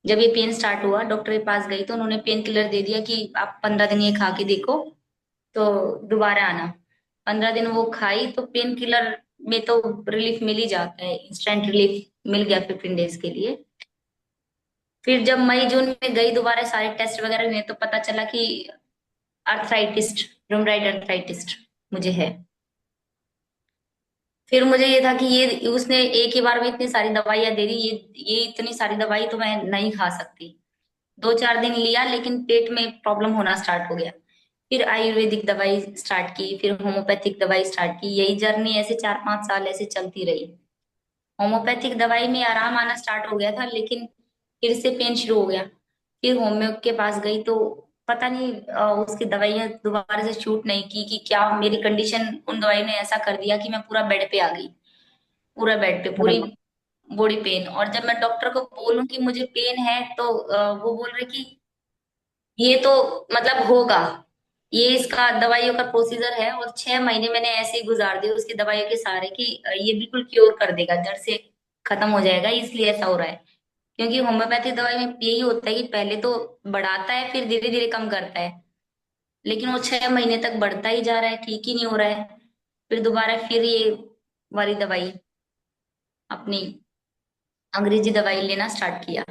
जब ये पेन स्टार्ट हुआ डॉक्टर के पास गई तो उन्होंने पेन किलर दे दिया कि आप 15 दिन ये खा के देखो तो दोबारा आना। 15 दिन वो खाई तो पेन किलर में तो रिलीफ मिल ही जाता है, इंस्टेंट रिलीफ मिल गया 15 डेज के लिए। फिर जब मई जून में गई दोबारा, सारे टेस्ट वगैरह हुए तो पता चला कि अर्थराइटिस, रूमेटॉइड अर्थराइटिस मुझे है। फिर मुझे ये था कि ये उसने एक ही बार में इतनी सारी दवाइयां दे दी, ये इतनी सारी दवाई तो मैं नहीं खा सकती। 2-4 दिन लिया लेकिन पेट में प्रॉब्लम होना स्टार्ट हो गया। फिर आयुर्वेदिक दवाई स्टार्ट की, फिर होम्योपैथिक दवाई स्टार्ट की। यही जर्नी ऐसे 4-5 साल ऐसे चलती रही। होम्योपैथिक दवाई में आराम आना स्टार्ट हो गया था लेकिन फिर से पेन शुरू हो गया। फिर होम्यो के पास गई तो पता नहीं उसकी दवाइयां दोबारा से शूट नहीं की कि क्या मेरी कंडीशन उन दवाई ने ऐसा कर दिया कि मैं पूरा बेड पे आ गई। पूरा बेड पे पूरी बॉडी पेन। और जब मैं डॉक्टर को बोलूं कि मुझे पेन है तो वो बोल रहे कि ये तो मतलब होगा, ये इसका दवाइयों का प्रोसीजर है। और 6 महीने मैंने ऐसे ही गुजार दिए उसकी दवाइयों के सहारे कि ये बिल्कुल क्योर कर देगा, जड़ से खत्म हो जाएगा, इसलिए ऐसा हो रहा है। क्योंकि होम्योपैथी दवाई में यही होता है कि पहले तो बढ़ाता है फिर धीरे धीरे कम करता है, लेकिन वो 6 महीने तक बढ़ता ही जा रहा है, ठीक ही नहीं हो रहा है। फिर दोबारा फिर ये वाली दवाई, अपनी अंग्रेजी दवाई लेना स्टार्ट किया।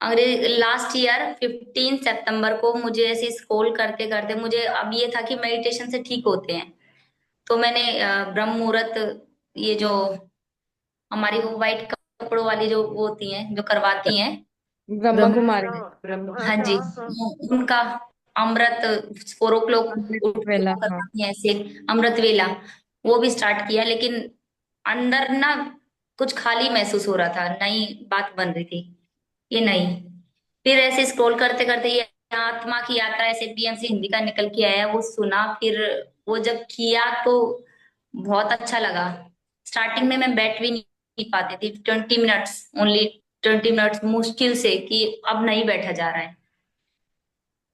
अंग्रेज लास्ट ईयर 15 सितंबर को मुझे ऐसे स्क्रॉल करते करते मुझे अब ये था कि मेडिटेशन से ठीक होते हैं। तो मैंने ब्रह्म मुहूर्त, ये जो हमारी वो वाइट कपड़ों वाली जो वो होती हैं जो करवाती हैं, ब्रह्मा ब्रह्म कुमारी। हाँ जी, उनका अमृत 4 o'clock उठ अमृत के वेला, वो हाँ। करवाती हैं ऐसे, अमृत वेला, वो भी स्टार्ट किया। लेकिन अंदर ना कुछ खाली महसूस हो रहा था, नई बात बन रही थी ये नहीं। फिर ऐसे स्क्रॉल करते करते ये आत्मा की यात्रा ऐसे पीएमसी हिंदी का निकल के आया, वो सुना। फिर वो जब किया तो बहुत अच्छा लगा। स्टार्टिंग में मैं बैठ भी नहीं पाती थी, 20 मिनट्स ओनली, 20 मिनट्स मुश्किल से, कि अब नहीं बैठा जा रहा है।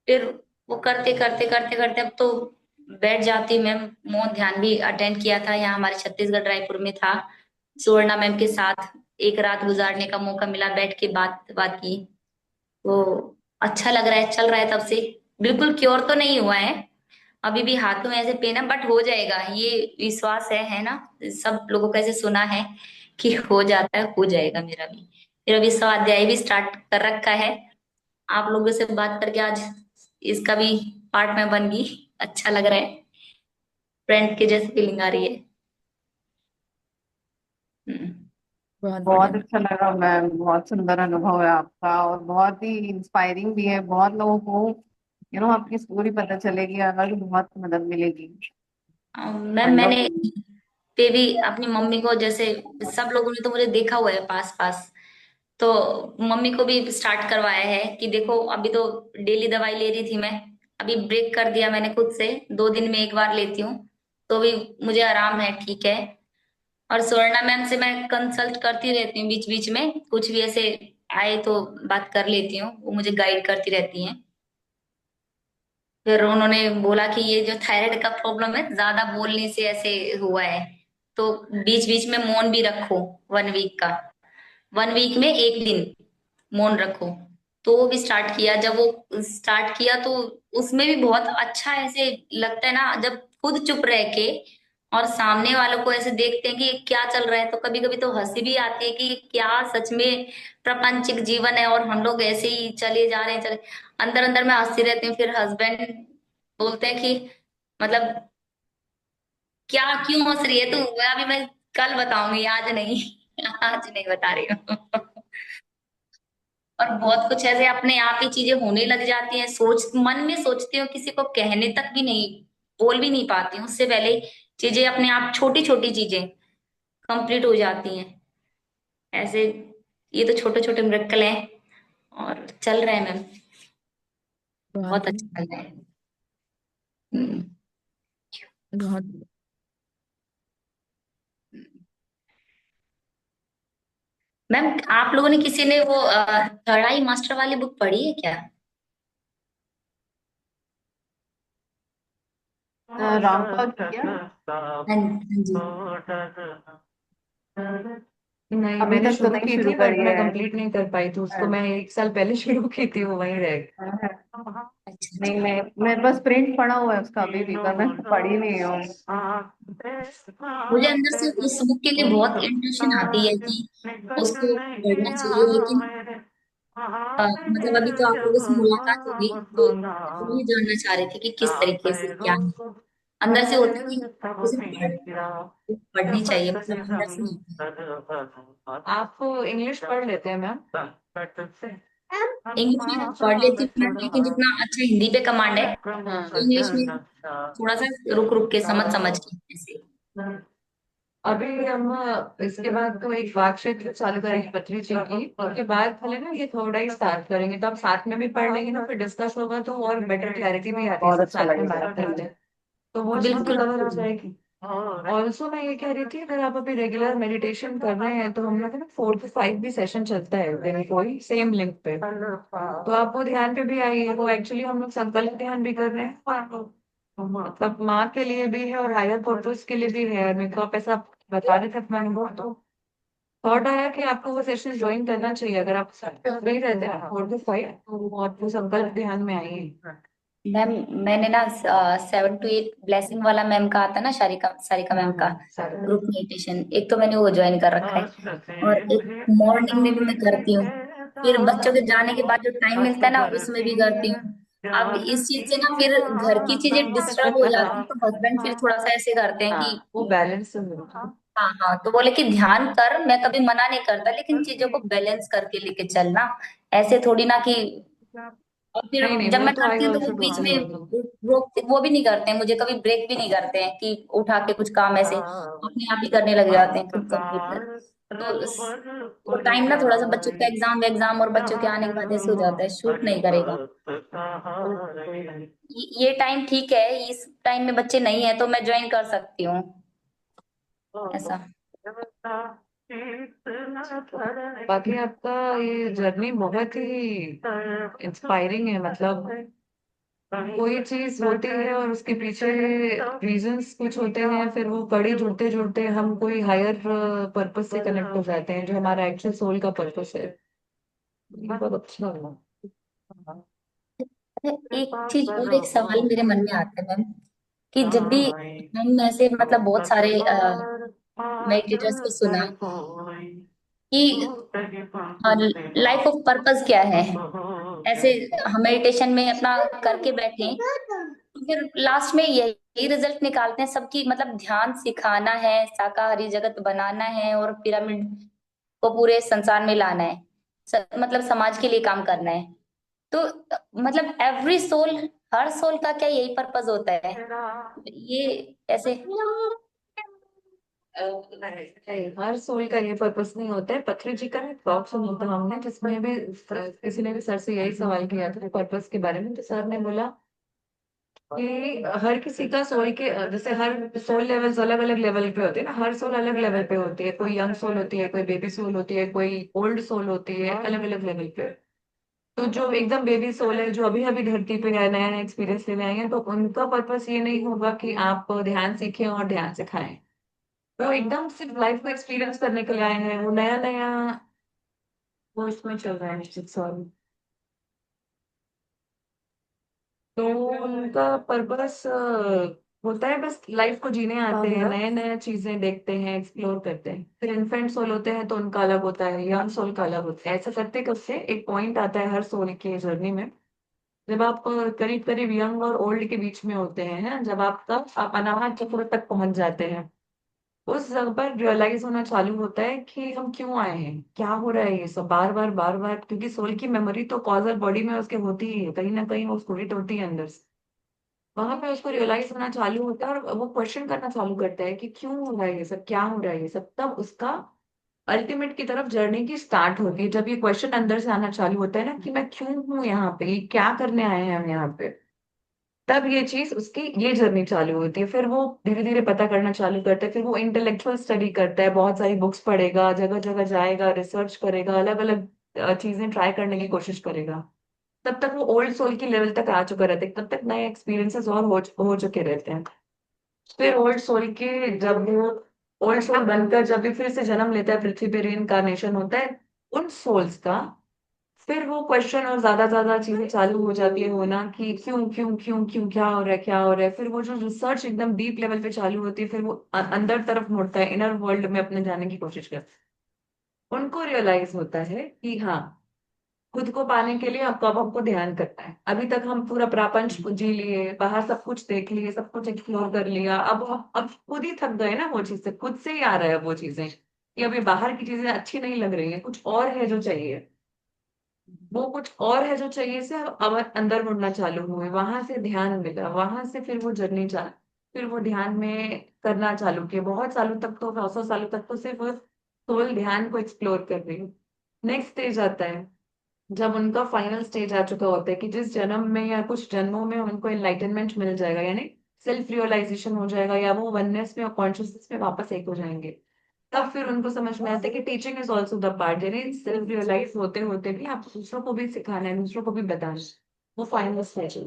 फिर वो करते करते करते करते अब तो बैठ जाती मैं। मौन ध्यान भी अटेंड किया था, यहाँ हमारे छत्तीसगढ़ रायपुर में था। सुवर्णा मैम के साथ एक रात गुजारने का मौका मिला, बैठ के बात बात की। तो अच्छा लग रहा है, चल रहा है तब से। बिल्कुल क्योर तो नहीं हुआ है, अभी भी हाथों में ऐसे पेन है, बट हो जाएगा, ये विश्वास है ना। सब लोगों का ऐसे सुना है कि हो जाता है, हो जाएगा मेरा भी। फिर अभी स्वाध्याय भी स्टार्ट कर रखा है। आप लोगों से बात करके आज इसका भी पार्ट में बन गई, अच्छा लग रहा है, फ्रेंड के जैसे फीलिंग आ रही है। हम्म। बहुत बढ़िया। बहुत अच्छा लगा मैम, बहुत सुंदर अनुभव है आपका और बहुत ही इंस्पायरिंग भी है। बहुत लोगों को आपकी स्टोरी पता चलेगी, अगर बहुत मदद मिलेगी। मैम मैंने वंडरफुल। पे भी अपनी मम्मी को जैसे, सब लोगों ने तो मुझे देखा हुआ है पास पास, तो मम्मी को भी स्टार्ट करवाया है कि देखो अभी तो डेली दवाई ले रही थी मैं, अभी ब्रेक कर दिया मैंने खुद से, 2 दिन में एक बार लेती हूँ तो भी मुझे आराम है, ठीक है। और स्वर्णा मैम से मैं कंसल्ट करती रहती हूँ बीच बीच में, कुछ भी ऐसे आए तो बात कर लेती हूँ, वो मुझे गाइड करती रहती हैं। फिर उन्होंने बोला कि ये जो थायराइड का प्रॉब्लम है, ज्यादा बोलने से ऐसे हुआ है, तो बीच बीच में मौन भी रखो, 1 वीक का, 1 वीक में एक दिन मौन रखो। तो वो भी स्टार्ट किया। जब वो स्टार्ट किया तो उसमें भी बहुत अच्छा ऐसे लगता है ना, जब खुद चुप रह के और सामने वालों को ऐसे देखते हैं कि ये क्या चल रहा है, तो कभी कभी तो हंसी भी आती है कि क्या सच में प्रापंचिक जीवन है और हम लोग ऐसे ही चले जा रहे हैं, चले। अंदर अंदर में हंसती रहती हूँ। फिर हस्बैंड बोलते हैं कि मतलब क्या, क्यों हंस रही है तू? अभी मैं कल बताऊंगी, आज नहीं। आज नहीं बता रही हूँ। और बहुत कुछ ऐसे अपने आप ही चीजें होने लग जाती हैं, सोच मन में सोचती हूँ, किसी को कहने तक भी नहीं, बोल भी नहीं पाती हूँ, उससे पहले चीजें अपने आप, छोटी छोटी चीजें कंप्लीट हो जाती हैं ऐसे। ये तो छोटे छोटे मिरेकल हैं और चल रहे हैं मैम, बहुत बहुत बढ़िया। अच्छा लग रहा है। हम्म। बहुत। मैम आप लोगों ने किसी ने वो चढ़ाई मास्टर वाली बुक पढ़ी है क्या? रामपाल की क्या? हाँ जी। नहीं, अभी मैंने तक तो शुरू नहीं की शुरू थी बट करी मैं है। कंप्लीट नहीं कर पाई थी उसको। मैं 1 साल पहले शुरू की थी, वो वहीं रह गई। अच्छा अच्छा। नहीं, मैं बस प्रिंट पढ़ा हुआ है उसका अभी भी, पर मैं पढ़ी नहीं हूँ। मुझे अंदर से उस बुक के लिए बहुत इंट्यूशन आती है कि उसको पढ़ना चाहिए, लेकिन मतलब अभी तो आप लोगों से मुलाकात होगी तो मैं वही जानना चाह रही थी कि किस तरीके से क्या है। अंदर से होता है कि उसे पढ़नी चाहिए, मतलब अंदर से होता है। आप इंग्लिश पढ़ लेते हैं मैम? इंग्लिश में पढ़ लेती हूँ मैम, लेकिन जितना अच्छा हिंदी पे कमांड है, तो इंग्लिश में थोड़ा सा रुक रुक के समझ समझ के ऐसे। अभी हम इसके बाद तो एक वाक क्षेत्र चालू करेंगे पथरी जी की, उसके बाद पहले ना ये थोड़ा ही स्टार्ट करेंगे, तो आप साथ में भी पढ़ लेंगे ना, फिर डिस्कस होगा तो और बेटर क्लैरिटी भी आती है, बहुत सब अच्छा साथ में लगेगा। बात करते हैं तो वो चीज भी बिल्कुल कवर हो बिल्कुल। जाएगी। ऑल्सो मैं ये कह रही थी, अगर आप अभी रेगुलर मेडिटेशन कर रहे हैं तो हम लोग ना 4 to 5 भी सेशन चलता है दिन कोई सेम लिंक पे, तो आप वो ध्यान पे भी आइए। वो एक्चुअली हम लोग संकल्प ध्यान भी कर रहे हैं, और मतलब माँ के लिए भी है और हायर पर्पस के लिए भी है। मेरे को आप ऐसा बता रहे थे अपना अनुभव, तो थॉट आया कि आपको वो सेशन ज्वाइन करना चाहिए। अगर आप फ्री रहते हैं 4 to 5 तो आप वो संकल्प ध्यान में आइए। मैम, मैंने ना 7 to 8 ब्लेसिंग वाला मैम का आता ना, सारिका सारिका मैम का सारे ग्रुप मेडिटेशन, एक तो मैंने वो ज्वाइन कर रखा है, और एक मॉर्निंग में भी मैं करती हूँ। फिर बच्चों के जाने के बाद जो टाइम मिलता है ना, उसमें भी करती हूँ। अब इस चीज से ना फिर घर की चीजें डिस्टर्ब हो जाती है, तो हस्बैंड फिर थोड़ा सा ऐसे करते हैं कि हाँ, वो बैलेंस हो। हाँ हाँ, तो बोले कि ध्यान कर, मैं कभी मना नहीं करता, लेकिन चीजों को बैलेंस करके लेके चलना, ऐसे थोड़ी ना कि। और फिर नहीं नहीं, जब वो मैं तो आई करती हूँ तो वो ऑल्सो बीच टोटली में रोक, वो भी नहीं करते हैं, मुझे कभी ब्रेक भी नहीं करते हैं कि उठा के कुछ काम ऐसे अपने आप ही करने लग जाते हैं, तुम कंप्लीट कर। तो वो टाइम ना थोड़ा सा बच्चों का एग्जाम एग्जाम और बच्चों के आने के बाद ऐसे हो जाता है, शूट नहीं करेगा। ये टाइम ठीक है, इस टाइम में बच्चे नहीं है तो मैं ज्वाइन कर सकती हूँ, ऐसा। बाकी आपका ये जर्नी बहुत ही इंस्पायरिंग है। मतलब कोई चीज होती है और उसके पीछे रीजंस कुछ होते हैं, फिर वो कड़ी जुड़ते जुड़ते हम कोई हायर पर्पस से कनेक्ट हो जाते हैं, जो हमारा एक्चुअल सोल का पर्पस है। ये बहुत अच्छा लगा। एक चीज और, एक सवाल मेरे मन में आता है मैम, कि जब भी हम ऐसे मतलब बहुत सारे मेडिटेटर्स को सुना कि लाइफ ऑफ पर्पस क्या है, ऐसे हम मेडिटेशन में अपना करके बैठे हैं, तो फिर लास्ट में यही रिजल्ट निकालते हैं सबकी, मतलब ध्यान सिखाना है, शाकाहारी जगत बनाना है, और पिरामिड को पूरे संसार में लाना है, मतलब समाज के लिए काम करना है। तो मतलब एवरी सोल, हर सोल का क्या यही पर्पस होता है, ये ऐसे? नहीं, हर सोल का ये पर्पस नहीं होता है। पथरी जी का टॉक सुना था हमने, जिसमें भी किसी ने भी सर से यही सवाल किया था पर्पस के बारे में, तो सर ने बोला कि हर किसी का सोल के जैसे हर सोल लेवल्स अलग अलग लेवल पे होते हैं ना, हर सोल अलग लेवल पे होती है। कोई यंग सोल होती है, कोई बेबी सोल होती है, कोई ओल्ड सोल होती है, अलग अलग लेवल पे। तो जो एकदम बेबी सोल है, जो अभी अभी धरती पे नया नया एक्सपीरियंस लेने आई है, तो उनका पर्पस ये नहीं होगा कि आप ध्यान सीखें और ध्यान सिखाएं। वो एकदम सिर्फ लाइफ को एक्सपीरियंस करने के लिए आए हैं। वो नया नया वो इसमें चल रहा है निश्चित, सॉरी। तो उनका पर्पस होता है बस लाइफ को जीने आते हैं, नए नए चीजें देखते हैं, एक्सप्लोर करते हैं। फिर इन्फेंट सोल होते हैं तो उनका अलग होता है, यंग सोल का अलग होता है। ऐसा करते करते एक पॉइंट आता है हर सोल की जर्नी में, जब आप करीब करीब यंग और ओल्ड के बीच में होते हैं, है ना? जब आप अनाहत चक्र तक पहुंच जाते हैं, उस जगह पर रियलाइज होना चालू होता है कि हम क्यों आए हैं, क्या हो रहा है ये सब बार बार बार बार। क्योंकि सोल की मेमोरी तो कॉजल बॉडी में उसके होती ही है, कहीं ना कहीं वो स्टोरी होती है अंदर से। वहां पे उसको रियलाइज होना चालू होता है और वो क्वेश्चन करना चालू करता है कि क्यों हो रहा है ये सब, क्या हो रहा है ये सब। तब उसका अल्टीमेट की तरफ जर्नी की स्टार्ट होती है, जब ये क्वेश्चन अंदर से आना चालू होता है ना कि मैं क्यों हूँ यहाँ पे, ये क्या करने आए हैं हम यहाँ पे। तब ये चीज उसकी ये जर्नी चालू होती है। फिर वो धीरे धीरे पता करना चालू करता है, फिर वो इंटेलेक्चुअल स्टडी करता है, बहुत सारी बुक्स पढ़ेगा, जगह जगह जाएगा, रिसर्च करेगा, अलग अलग चीजें ट्राई करने की कोशिश करेगा। तब तक वो ओल्ड सोल की लेवल तक आ चुका रहता है, तब तक नए एक्सपीरियंसेस और हो चुके रहते हैं। फिर ओल्ड सोल के जब वो ओल्ड सोल बनकर जब भी फिर से जन्म लेता है, पृथ्वी पे रीइंकार्नेशन होता है उन सोल्स का, फिर वो क्वेश्चन और ज्यादा ज्यादा चीजें चालू हो जाती है होना कि क्यों क्यों क्यों क्यों, क्या हो रहा है क्या हो रहा है। फिर वो जो रिसर्च एकदम डीप लेवल पे चालू होती है, फिर वो अंदर तरफ मुड़ता है, इनर वर्ल्ड में अपने जाने की कोशिश करता है। उनको रियलाइज होता है कि हाँ, खुद को पाने के लिए आपको अब हमको ध्यान करना है। अभी तक हम पूरा प्रापंच जी लिए, बाहर सब कुछ देख लिए, सब कुछ एक्सप्लोर कर लिया, अब खुद ही थक गए ना वो चीज से, खुद से ही आ रहा है वो चीजें कि अभी बाहर की चीजें अच्छी नहीं लग रही है, कुछ और है जो चाहिए। वो कुछ और है जो चाहिए से अब अंदर मुड़ना चालू हुए, वहां से ध्यान मिला, वहां से फिर वो जर्नी चालू, फिर वो ध्यान में करना चालू किया। बहुत सालों तक तो 100 सालों तक तो सिर्फ वो सोल ध्यान को एक्सप्लोर कर रही है। नेक्स्ट स्टेज आता है जब उनका फाइनल स्टेज आ चुका होता है कि जिस जन्म में या कुछ जन्मों में उनको एनलाइटनमेंट मिल जाएगा, यानी सेल्फ रियलाइजेशन हो जाएगा, या वो वननेस में और कॉन्शियसनेस में वापस एक हो जाएंगे। तब फिर उनको समझ में आता है कि teaching is also the part, यानी सेल्फ रियलाइज होते होते भी आप दूसरों को भी सिखाना है, दूसरों को भी बताना है। वो फाइनल स्टेज है।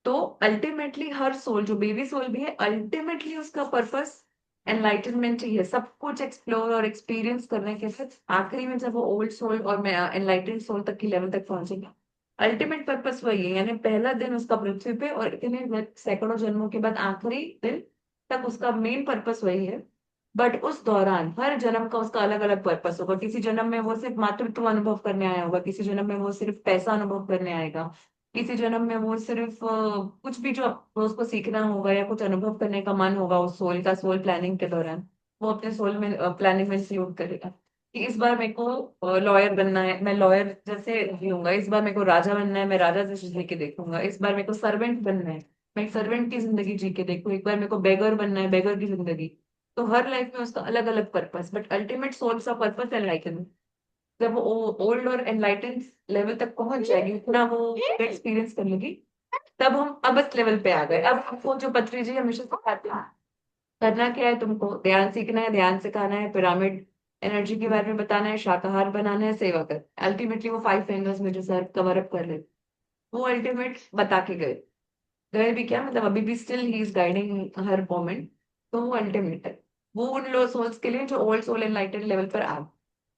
तो अल्टीमेटली हर सोल, जो बेबी सोल भी है, अल्टीमेटली उसका पर्पस एनलाइटनमेंट ही है, सब कुछ एक्सप्लोर और एक्सपीरियंस करने के बाद आखिरी में जब वो ओल्ड सोल और एनलाइटेड सोल तक की लेवल तक पहुंचेगा, अल्टीमेट पर्पस वही है। यानी पहला दिन उसका पृथ्वी पे और इतने सैकड़ों जन्मों के बाद आखिरी दिन तक उसका मेन पर्पस वही है। बट उस दौरान हर जन्म का उसका अलग अलग पर्पस होगा। किसी जन्म में वो सिर्फ मातृत्व अनुभव करने आया होगा, किसी जन्म में वो सिर्फ पैसा अनुभव करने आएगा, किसी जन्म में वो सिर्फ कुछ भी जो उसको सीखना होगा या कुछ अनुभव करने का मन होगा उस सोल का, सोल प्लानिंग के दौरान वो अपने सोल में प्लानिंग में इंक्लूड करेगा कि इस बार मेरे को लॉयर बनना है, मैं लॉयर जैसे जीऊंगा। इस बार मेरे को राजा बनना है, मैं राजा जैसे जी के देखूंगा। इस बार मेरे को सर्वेंट बनना है, मैं एक सर्वेंट की जिंदगी जी के देखूं। एक बार मेरे को बेगर बनना है, बेगर की जिंदगी। तो हर लाइफ में उसका अलग अलग पर्पस, बट अल्टीमेट सोल का पर्पस एनलाइटनमेंट। जब वो ओल्ड और एनलाइटेंड लेवल तक पहुंच जाएगी, इतना वो एक्सपीरियंस कर लेगी, तब हम अब इस लेवल पे आ गए। अब हमको जो पत्री जी हमेशा सिखाते हैं, करना क्या है, तुमको ध्यान सीखना है, ध्यान सिखाना है, पिरामिड एनर्जी के बारे में बताना है, शाकाहार बनाना है, सेवा कर। अल्टीमेटली वो 5 फिंगर्स में जो सर कवर अप कर रहे, वो अल्टीमेट बता के गए। गए भी क्या, मतलब अभी भी still he is guiding her moment. तो वो अल्टीमेट है। वो उन लो सोल्स के लिए जो ओल्ड सोल एनलाइटेड लेवल पर आ,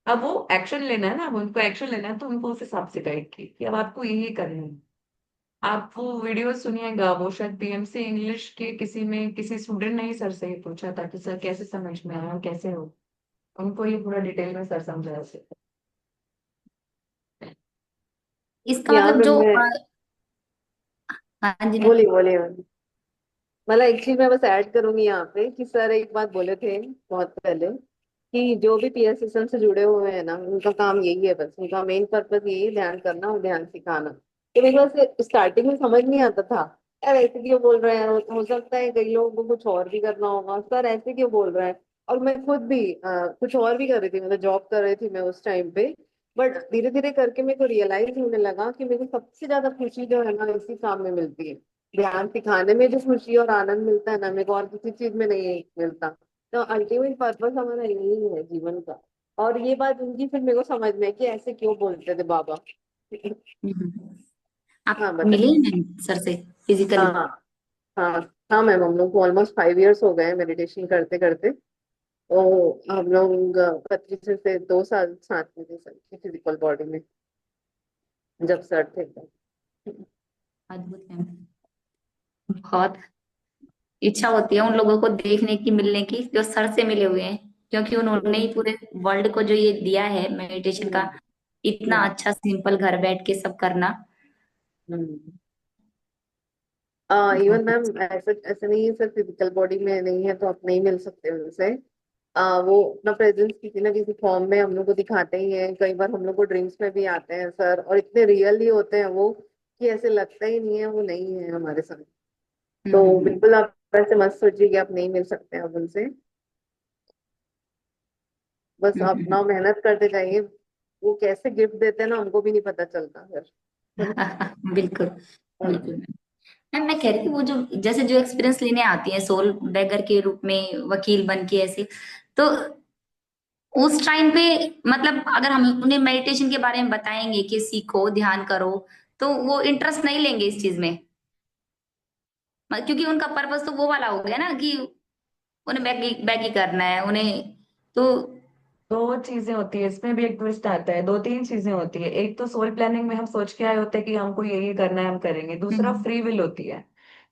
अब वो एक्शन लेना है ना, अब उनको एक्शन लेना है, तो उनको उस हिसाब से गाइड की कि अब आपको यही करना है। आप वो वीडियो सुनिएगा, वो शायद पीएमसी इंग्लिश के किसी में किसी स्टूडेंट ने ही सर से ही पूछा था कि सर कैसे समझ में आया, कैसे हो। उनको ये पूरा डिटेल में सर समझाया से। इसका यहाँ मतलब पे जो मैं हाँ जी मैम। बोलिए बोलिए। मतलब एक्चुअली मैं बस ऐड करूंगी यहाँ पे कि सर एक बात बोले थे बहुत पहले कि जो भी पीएस सिस्टम से जुड़े हुए हैं ना, उनका काम यही है, बस उनका मेन पर्पस यही है, ध्यान करना और ध्यान सिखाना। तो मेरे पास स्टार्टिंग में समझ नहीं आता था, यार ऐसे क्यों बोल रहे हैं, हो सकता है कई लोगों को कुछ और भी करना होगा, सर ऐसे क्यों बोल रहे हैं। और मैं खुद भी कुछ और भी कर रही थी, मतलब जॉब कर रही थी मैं उस टाइम पे। बट धीरे धीरे करके मेरे को रियलाइज होने लगा कि मेरे को सबसे ज्यादा खुशी जो है ना इसी काम में मिलती है। ध्यान सिखाने में जो खुशी और आनंद मिलता है ना, मेरे को और किसी चीज में नहीं मिलता। तो अल्टीमेट पर्पस हमारा यही है जीवन का। और ये बात उनकी फिर मेरे को समझ में है कि ऐसे क्यों बोलते थे बाबा। हम्म। हाँ आप मिले बताइए। हैं मैम सर से फिजिकली? हाँ हाँ हाँ मैम, हम लोग को ऑलमोस्ट 5 इयर्स हो गए मेडिटेशन करते करते। तो हम लोग 25 से 2 साल साथ में थे सर की फिजिकल बॉडी में, जब सर थे तब। अद्भुत मैम। बहुत इच्छा होती है उन लोगों को देखने की, मिलने की, जो सर से मिले हुए हैं, क्योंकि उन्होंने ही पूरे वर्ल्ड को जो ये दिया है मेडिटेशन का, हम्म इतना हम्म अच्छा सिंपल घर बैठ के सब करना। हम्म। इवन बहुत मैम अच्छा। ऐसा ऐसा नहीं है, सर फिजिकल बॉडी में नहीं है तो आप नहीं मिल सकते उनसे। वो अपना प्रेजेंस किसी ना किसी फॉर्म में हम लोग को दिखाते ही हैं। कई बार हम लोग को ड्रीम्स में भी आते हैं सर, और इतने रियली होते हैं वो कि ऐसे लगता ही नहीं है वो नहीं है हमारे साथ। तो हम्म। बिल्कुल आप ऐसे मत सोचिए कि आप नहीं मिल सकते हैं अब उनसे। बस हम्म, अपना मेहनत करते जाइए। वो कैसे गिफ्ट देते हैं ना, हमको भी नहीं पता चलता फिर। बिल्कुल हाँ। बिल्कुल। मैम मैं कह रही थी, वो जो जैसे जो एक्सपीरियंस लेने आती है सोल बेगर के रूप में, वकील बन के ऐसे, तो उस टाइम पे मतलब अगर हम उन्हें मेडिटेशन के बारे में बताएंगे कि सीखो ध्यान करो, तो वो इंटरेस्ट नहीं लेंगे इस चीज में। क्योंकि उनका पर्पस तो वो वाला हो गया ना कि उन्हें बैक ही करना है उन्हें। तो दो चीजें होती है इसमें भी, एक ट्विस्ट आता है, दो तीन चीजें होती है। एक तो सोल प्लानिंग में हम सोच के आए होते हैं कि हमको ये करना है, हम करेंगे। दूसरा हम्म, फ्री विल होती है,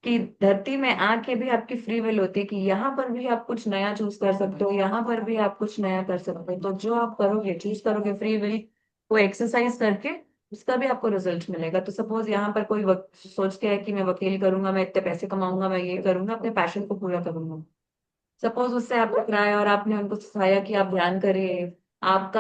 कि धरती में आके भी आपकी फ्री विल होती है कि यहाँ पर भी आप कुछ नया चूज कर सकते हो, यहाँ पर भी आप कुछ नया कर सकते हो। तो जो आप करोगे, चूज करोगे फ्री विल को एक्सरसाइज करके, उसका भी आपको रिजल्ट मिलेगा। तो सपोज यहाँ पर कोई सोच के है कि मैं वकील करूंगा, मैं इतने पैसे कमाऊंगा, मैं ये करूंगा, अपने पैशन को पूरा करूंगा। सपोज उससे आप टकराए और आपने उनको सिखाया कि आप ध्यान करिए, आप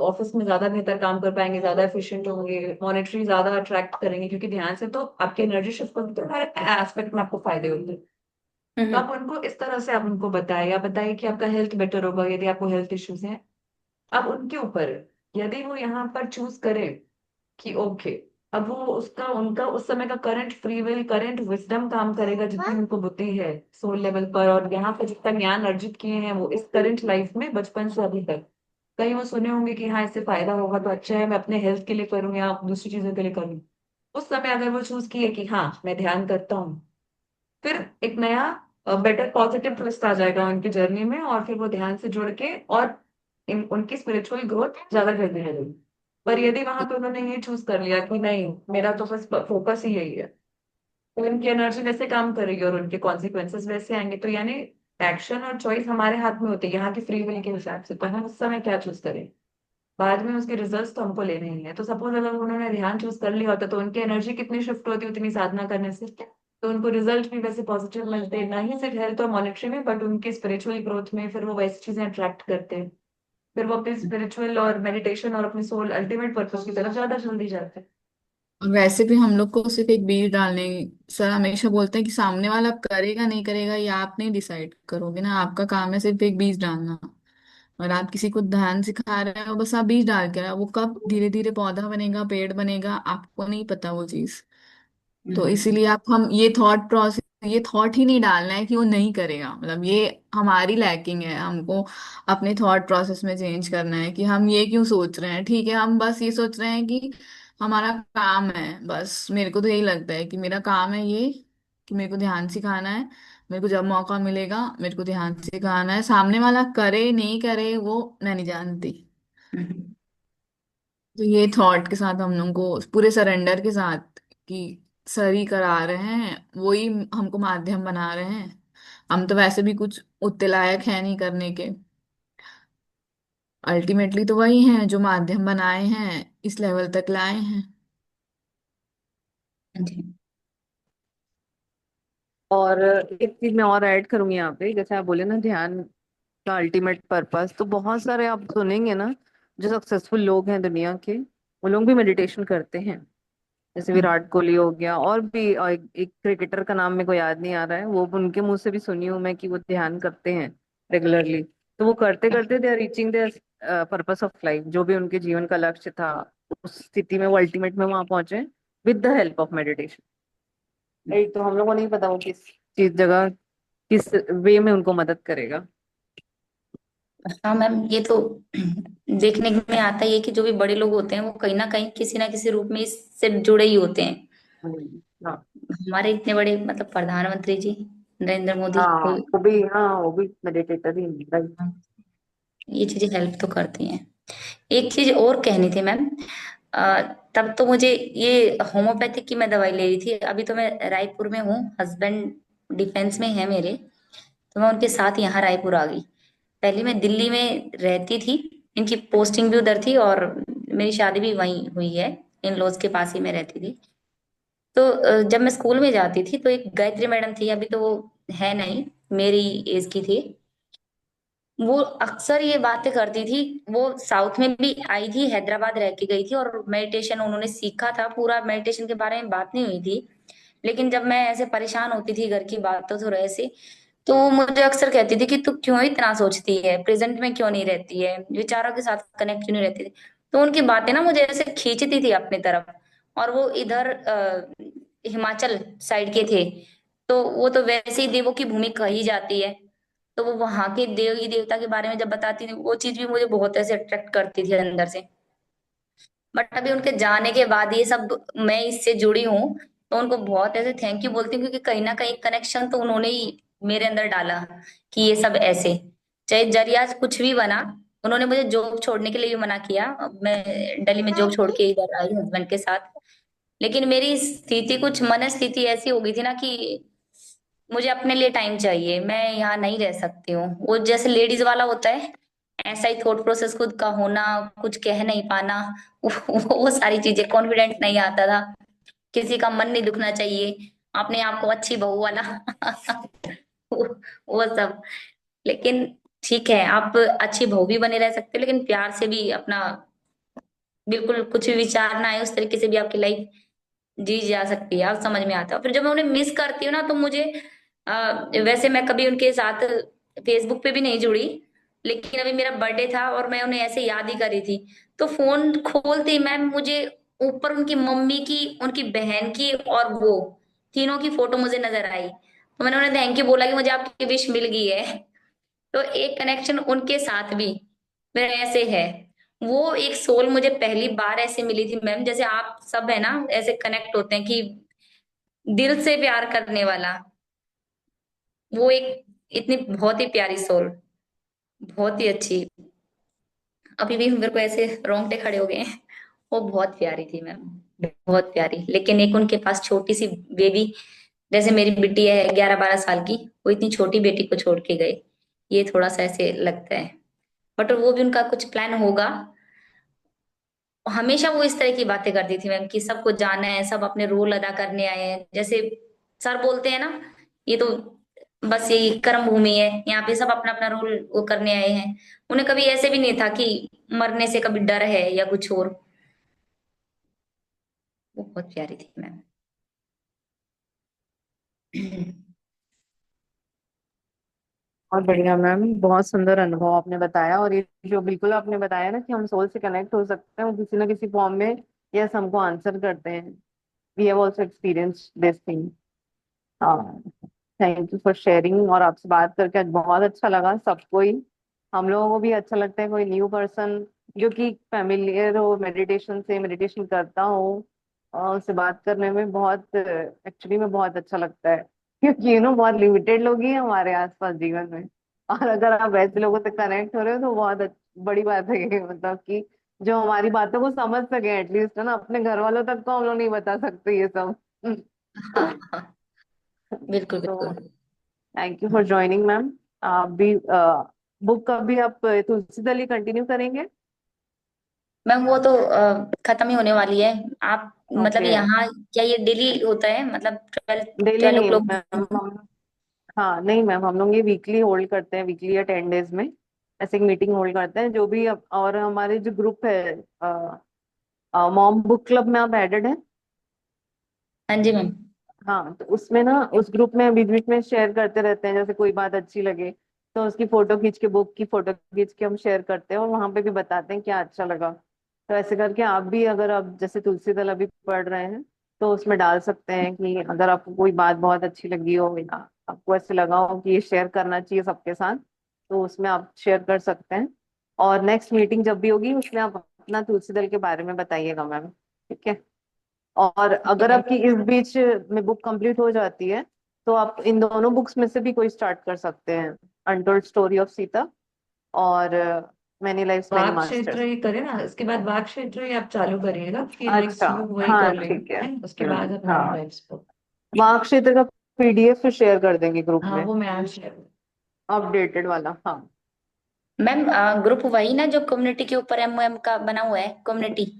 ऑफिस में ज्यादा बेहतर काम कर पाएंगे, ज्यादा एफिशिएंट होंगे, मॉनेटरी ज्यादा अट्रैक्ट करेंगे, क्योंकि ध्यान से तो आपकी एनर्जी शिफ्ट होती है, तो हर एस्पेक्ट में आपको फायदे होते हैं। तो हम्म, आप उनको इस तरह से आप उनको बताएं, या बताइए कि आपका हेल्थ बेटर होगा यदि आपको हेल्थ इश्यूज हैं। अब उनके ऊपर है। यदि वो यहाँ पर चूज करे कि ओके, अब वो उसका उनका उस समय का current free will, current wisdom काम करेगा, जितनी उनको बुद्धि है सोल लेवल पर, और यहाँ पे जितना ज्ञान अर्जित किए हैं वो इस करंट लाइफ में बचपन से अभी तक, कहीं वो सुने होंगे कि हाँ इससे फायदा होगा तो अच्छा है, मैं अपने हेल्थ के लिए करूँ या दूसरी चीजों के लिए करूँ। उस समय अगर वो चूज किए कि हाँ मैं ध्यान करता हूँ, फिर एक नया बेटर पॉजिटिव ट्विस्ट आ जाएगा उनकी जर्नी में, और फिर वो ध्यान से जुड़ के और उनकी स्पिरिचुअल ग्रोथ ज्यादा जल्दी रहेगी। पर यदि वहां पे उन्होंने ये चूज कर लिया कि नहीं, मेरा तो बस फोकस ही यही है, तो उनकी एनर्जी वैसे काम करेगी और उनके कॉन्सिक्वेंसेस वैसे आएंगे। तो यानी एक्शन और चॉइस हमारे हाथ में होती है यहाँ की फ्री विल के हिसाब से, पर हम उस समय क्या चूज करें, बाद में उसके रिजल्ट्स तो हमको लेने ही है। तो सपोज अगर उन्होंने ध्यान चूज कर लिया होता तो उनकी एनर्जी कितनी शिफ्ट होती उतनी साधना करने से, तो उनको रिजल्ट भी वैसे पॉजिटिव मिलते, ना ही सिर्फ हेल्थ और मॉनिटरी में बट उनकी स्पिरिचुअल ग्रोथ में। फिर वो वैसी चीजें अट्रैक्ट करते हैं, फिर वो अपनी स्पिरिचुअल और मेडिटेशन और अपनी सोल अल्टीमेट पर्पस की तरफ ज्यादा जल्दी जाते हैं। और वैसे भी हम लोग को सिर्फ एक बीज डालने, सर हमेशा बोलते हैं कि सामने वाला करेगा नहीं करेगा ये आप नहीं डिसाइड करोगे ना, आपका काम है सिर्फ एक बीज डालना। और आप किसी को ध्यान सिखा रहे हो, बस आप बीज डाल के रहे हो, वो कब धीरे धीरे पौधा बनेगा, पेड़ बनेगा, आपको नहीं पता वो चीज। तो हम्म, इसीलिए आप हम ये थॉट ही नहीं डालना है कि वो नहीं करेगा, मतलब ये हमारी लैकिंग है। हमको अपने थॉट प्रोसेस में चेंज करना है कि हम ये क्यों सोच रहे हैं। ठीक है, हम बस ये सोच रहे हैं कि हमारा काम है, बस मेरे को तो यही लगता है कि मेरा काम है ये, कि मेरे को ध्यान सिखाना है। मेरे को जब मौका मिलेगा मेरे को ध्यान सिखाना है, सामने वाला करे नहीं करे वो मैं नहीं जानती। हम्म, तो ये थॉट के साथ हम लोगों को पूरे सरेंडर के साथ, कि सर ही करा रहे हैं, वो ही हमको माध्यम बना रहे हैं, हम तो वैसे भी कुछ उतने लायक है नहीं करने के। अल्टीमेटली तो वही हैं जो माध्यम बनाए हैं, इस लेवल तक लाए हैं। जी, और एक चीज मैं और ऐड करूंगी यहाँ पे, जैसे आप बोले ना ध्यान का अल्टीमेट पर्पस, तो बहुत सारे आप सुनेंगे ना जो सक्सेसफुल लोग हैं दुनिया के, वो लोग भी मेडिटेशन करते हैं। जैसे विराट कोहली हो गया, और भी एक क्रिकेटर का नाम मेरे को याद नहीं आ रहा है, वो उनके मुंह से भी सुनी हूँ मैं कि वो ध्यान करते हैं रेगुलरली। तो वो करते करते they are reaching their purpose of life, जो भी उनके जीवन का लक्ष्य था, उस स्थिति में वो अल्टीमेट में वहां पहुंचे with the help of meditation. एक तो हम लोगों को नहीं पता वो किस चीज जगह किस वे में उनको मदद करेगा। हाँ मैम, ये तो देखने में आता ही है कि जो भी बड़े लोग होते हैं वो कहीं ना किसी रूप में इससे जुड़े ही होते हैं। हाँ। हमारे इतने बड़े मतलब प्रधानमंत्री जी नरेंद्र मोदी हाँ वो, वो भी, हाँ वो भी मेडिटेटर ही है, right? ये चीजें हेल्प तो करती हैं। एक चीज और कहनी थी मैम, तब तो मुझे ये होम्योपैथिक की मैं दवाई ले रही थी, अभी तो मैं रायपुर में हूँ, हस्बैंड डिफेंस में है मेरे, तो मैं उनके साथ यहाँ रायपुर आ गई। पहले मैं दिल्ली में रहती थी, इनकी पोस्टिंग भी उधर थी और मेरी शादी भी वहीं हुई है, इन लॉज के पास ही मैं रहती थी। तो जब मैं स्कूल में जाती थी तो एक गायत्री मैडम थी, अभी तो वो है नहीं, मेरी एज की थी। वो अक्सर ये बातें करती थी, वो साउथ में भी आई थी, हैदराबाद रह के गई थी और मेडिटेशन उन्होंने सीखा था पूरा, मेडिटेशन के बारे में बात नहीं हुई थी। लेकिन जब मैं ऐसे परेशान होती थी घर की बातों से ऐसे, तो वो मुझे अक्सर कहती थी कि तू क्यों इतना सोचती है, प्रेजेंट में क्यों नहीं रहती है, विचारों के साथ कनेक्ट क्यों नहीं रहती थी। तो उनकी बातें ना मुझे ऐसे खींचती थी अपनी तरफ। और वो इधर हिमाचल साइड के थे, तो वो तो वैसे ही देवों की भूमि कही जाती है। तो वो वहां के देवी देवता के बारे में जब बताती थी, वो चीज भी मुझे बहुत ऐसे अट्रैक्ट करती थी अंदर से। बट अभी उनके जाने के बाद ये सब मैं इससे जुड़ी हूँ, तो उनको बहुत ऐसे थैंक यू बोलती हूँ, क्योंकि कहीं ना कहीं कनेक्शन तो उन्होंने ही मेरे अंदर डाला कि ये सब ऐसे, चाहे जरिया कुछ भी बना। उन्होंने मुझे जॉब छोड़ने के लिए भी मना किया, अब मैं दिल्ली में जॉब छोड़ के इधर आई हस्बैंड के साथ। लेकिन मेरी स्थिति, कुछ मन स्थिति ऐसी हो गई थी ना कि मुझे अपने लिए टाइम चाहिए, मैं यहाँ नहीं रह सकती हूँ। वो जैसे लेडीज वाला होता है, ऐसा ही थॉट प्रोसेस खुद का होना, कुछ कह नहीं पाना, वो सारी चीजें, कॉन्फिडेंट नहीं आता था, किसी का मन नहीं दुखना चाहिए, अपने आप को अच्छी बहू वाला वो वो सब। लेकिन ठीक है, आप अच्छी बहू भी बने रह सकते हो, लेकिन प्यार से भी अपना, बिल्कुल कुछ भी विचार ना आए उस तरीके से भी आपकी लाइफ जी जा सकती है, आप समझ में आता है। फिर जब मैं उन्हें मिस करती हूँ ना, तो मुझे वैसे मैं कभी उनके साथ फेसबुक पे भी नहीं जुड़ी, लेकिन अभी मेरा बर्थडे था और मैं उन्हें ऐसे याद ही करी थी, तो फोन खोलते ही मैम मुझे ऊपर उनकी मम्मी की, उनकी बहन की और वो तीनों की फोटो मुझे नजर आई। तो मैंने उन्हें थैंक यू बोला कि मुझे आपकी विश मिल गई है। तो एक कनेक्शन उनके साथ भी मेरा ऐसे है। वो एक सोल मुझे पहली बार ऐसे मिली थी मैम, जैसे आप सब है ना ऐसे कनेक्ट होते हैं कि दिल से प्यार करने वाला, वो एक इतनी बहुत ही प्यारी सोल, बहुत ही अच्छी। अभी भी मेरे को ऐसे रोंगटे खड़े हो गए हैं। वो बहुत प्यारी थी मैम, बहुत प्यारी। लेकिन एक उनके पास छोटी सी बेबी, जैसे मेरी बेटी है 11-12 साल की, वो इतनी छोटी बेटी को छोड़ के गए, ये थोड़ा सा ऐसे लगता है। बट वो भी उनका कुछ प्लान होगा। हमेशा वो इस तरह की बातें करती थी मैम कि सबको जाना है, सब अपने रोल अदा करने आए हैं, जैसे सर बोलते हैं ना, ये तो बस यही कर्म भूमि है, यहाँ पे सब अपना अपना रोल वो करने आए हैं। उन्हें कभी ऐसे भी नहीं था कि मरने से कभी डर है या कुछ और। वो बहुत प्यारी थी मैम। बहुत बढ़िया मैम, बहुत सुंदर अनुभव आपने बताया। और ये जो बिल्कुल आपने बताया ना कि हम सोल से कनेक्ट हो सकते हैं, वो किसी ना किसी फॉर्म में यस हमको आंसर करते हैं। We have also experience this thing. हाँ, थैंक यू फॉर शेयरिंग। और आपसे बात करके आज बहुत अच्छा लगा सबको ही। हम लोगों को भी अच्छा लगता है कोई न्यू पर्सन जो कि फैमिलियर हो मेडिटेशन से, मेडिटेशन करता हो, और उससे बात करने में बहुत एक्चुअली में बहुत अच्छा लगता है। क्योंकि बहुत लिमिटेड लोग ही हैं हमारे आसपास जीवन में। और अगर आप ऐसे लोगों से कनेक्ट हो रहे हो तो बहुत बड़ी बात है ये, मतलब कि जो हमारी बातों को समझ सके एटलीस्ट, है ना। अपने घर वालों तक तो हम लोग नहीं बता सकते ये सब। हाँ हाँ, बिल्कुल तो बिल्कुल। Thank you for joining ma'am. आप भी बुक कभी आप तुलसी दली कंटिन्यू करेंगे? मैम वो तो खत्म ही होने वाली है। आप मतलब ओके। यहाँ क्या ये डेली होता है, मतलब ट्वेल्व डेली ट्वेल्व ओ नहीं क्लॉक मैम, हम हाँ नहीं मैम, हम लोग ये वीकली होल्ड करते हैं, वीकली या 10 डेज में ऐसे एक मीटिंग होल्ड करते हैं जो भी और हमारे जो ग्रुप है मॉम बुक क्लब में आप एडेड हैं? हाँ जी मैम। हाँ, तो उसमें ना, उस ग्रुप में बीच बीच में शेयर करते रहते हैं, जैसे कोई बात अच्छी लगे तो उसकी फोटो खींच के, बुक की फोटो खींच के हम शेयर करते हैं, और वहां पे भी बताते हैं क्या अच्छा लगा। तो ऐसे करके आप भी, अगर आप जैसे तुलसी दल अभी पढ़ रहे हैं, तो उसमें डाल सकते हैं कि अगर आपको कोई बात बहुत अच्छी लगी हो या आपको ऐसे लगा हो कि ये शेयर करना चाहिए सबके साथ, तो उसमें आप शेयर कर सकते हैं। और नेक्स्ट मीटिंग जब भी होगी उसमें आप अपना तुलसी दल के बारे में बताइएगा मैम, ठीक है। और ठीक है अगर मैम। आपकी इस बीच में बुक कंप्लीट हो जाती है, तो आप इन दोनों बुक्स में से भी कोई स्टार्ट कर सकते हैं, अनटोल्ड स्टोरी ऑफ सीता और मैनी लाइव्स मैनी वाक क्षेत्र मास्टर्स। ही करें ना, इसके बाद वाक क्षेत्र ही आप चालू करिएगा, फिर नेक्स्ट अच्छा, बुक वही हाँ कर लेंगे, ठीक है। है? उसके बाद आप मैनी हाँ, लाइव्स बुक। वहाँ क्षेत्र का पीडीएफ फिर शेयर कर देंगे ग्रुप हाँ में, वो मैं आज शेयर। अपडेटेड वाला। हाँ, मैम ग्रुप वही ना जो कम्युनिटी के ऊपर एमओएम का बना हुआ है, कम्युनिटी।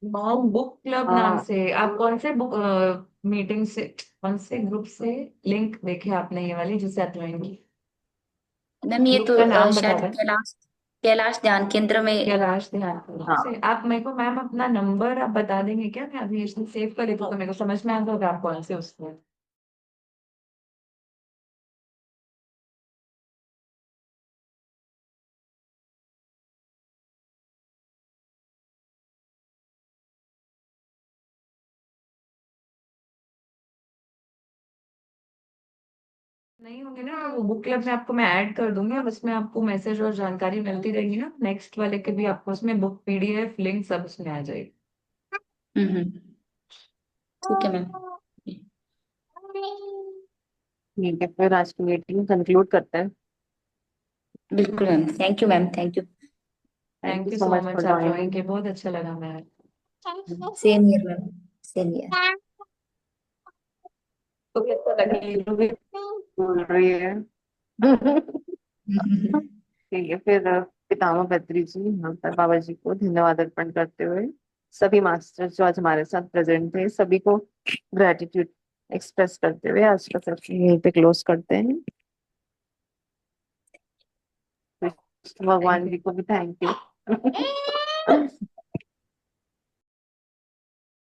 मॉम बुक क्लब नाम हाँ, से आप कौन से बुक मीटिंग से, कौन से ग्रुप से लिंक देखे आपने, ये वाली जिसे आप ज्वाइन की? मैम ये ग्रुप तो का नाम बता शायद दें। कैलाश, कैलाश ध्यान केंद्र में। कैलाश ध्यान केंद्र से हाँ, आप मेरे को मैम अपना नंबर आप बता देंगे क्या, मैं अभी इसमें सेव कर लेती हूँ, तो मेरे को समझ में आ जाएगा आप कौन से उसमें। नहीं होंगे ना तो वो बुक क्लब में आपको मैं ऐड कर दूंगी, अब उसमें आपको मैसेज और जानकारी मिलती रहेगी ना, नेक्स्ट वाले के भी आपको उसमें बुक पीडीएफ लिंक सब उसमें आ जाएगी। हम्म। ठीक है मैम। ठीक है, फिर आज की मीटिंग कंक्लूड करते हैं। बिल्कुल ma'am, thank you ma'am, thank you. Thank thank you you so so much for much, आप ज्वाइन ज्वाइनिंग। किए, बहुत अच्छा लगा ma'am. Same year ma'am, same year. तो कैसा लगे, ये भी बोल रही है। ठीक है, फिर पितामह पैतृ जी यहाँ पर बाबा जी को धन्यवाद अर्पण करते हुए सभी मास्टर्स जो आज हमारे साथ प्रेजेंट थे सभी को ग्रेटिट्यूड एक्सप्रेस करते हुए आज का सेशन यहीं पे क्लोज करते हैं। कृष्ण थैंक भगवान यू। जी को भी थैंक यू।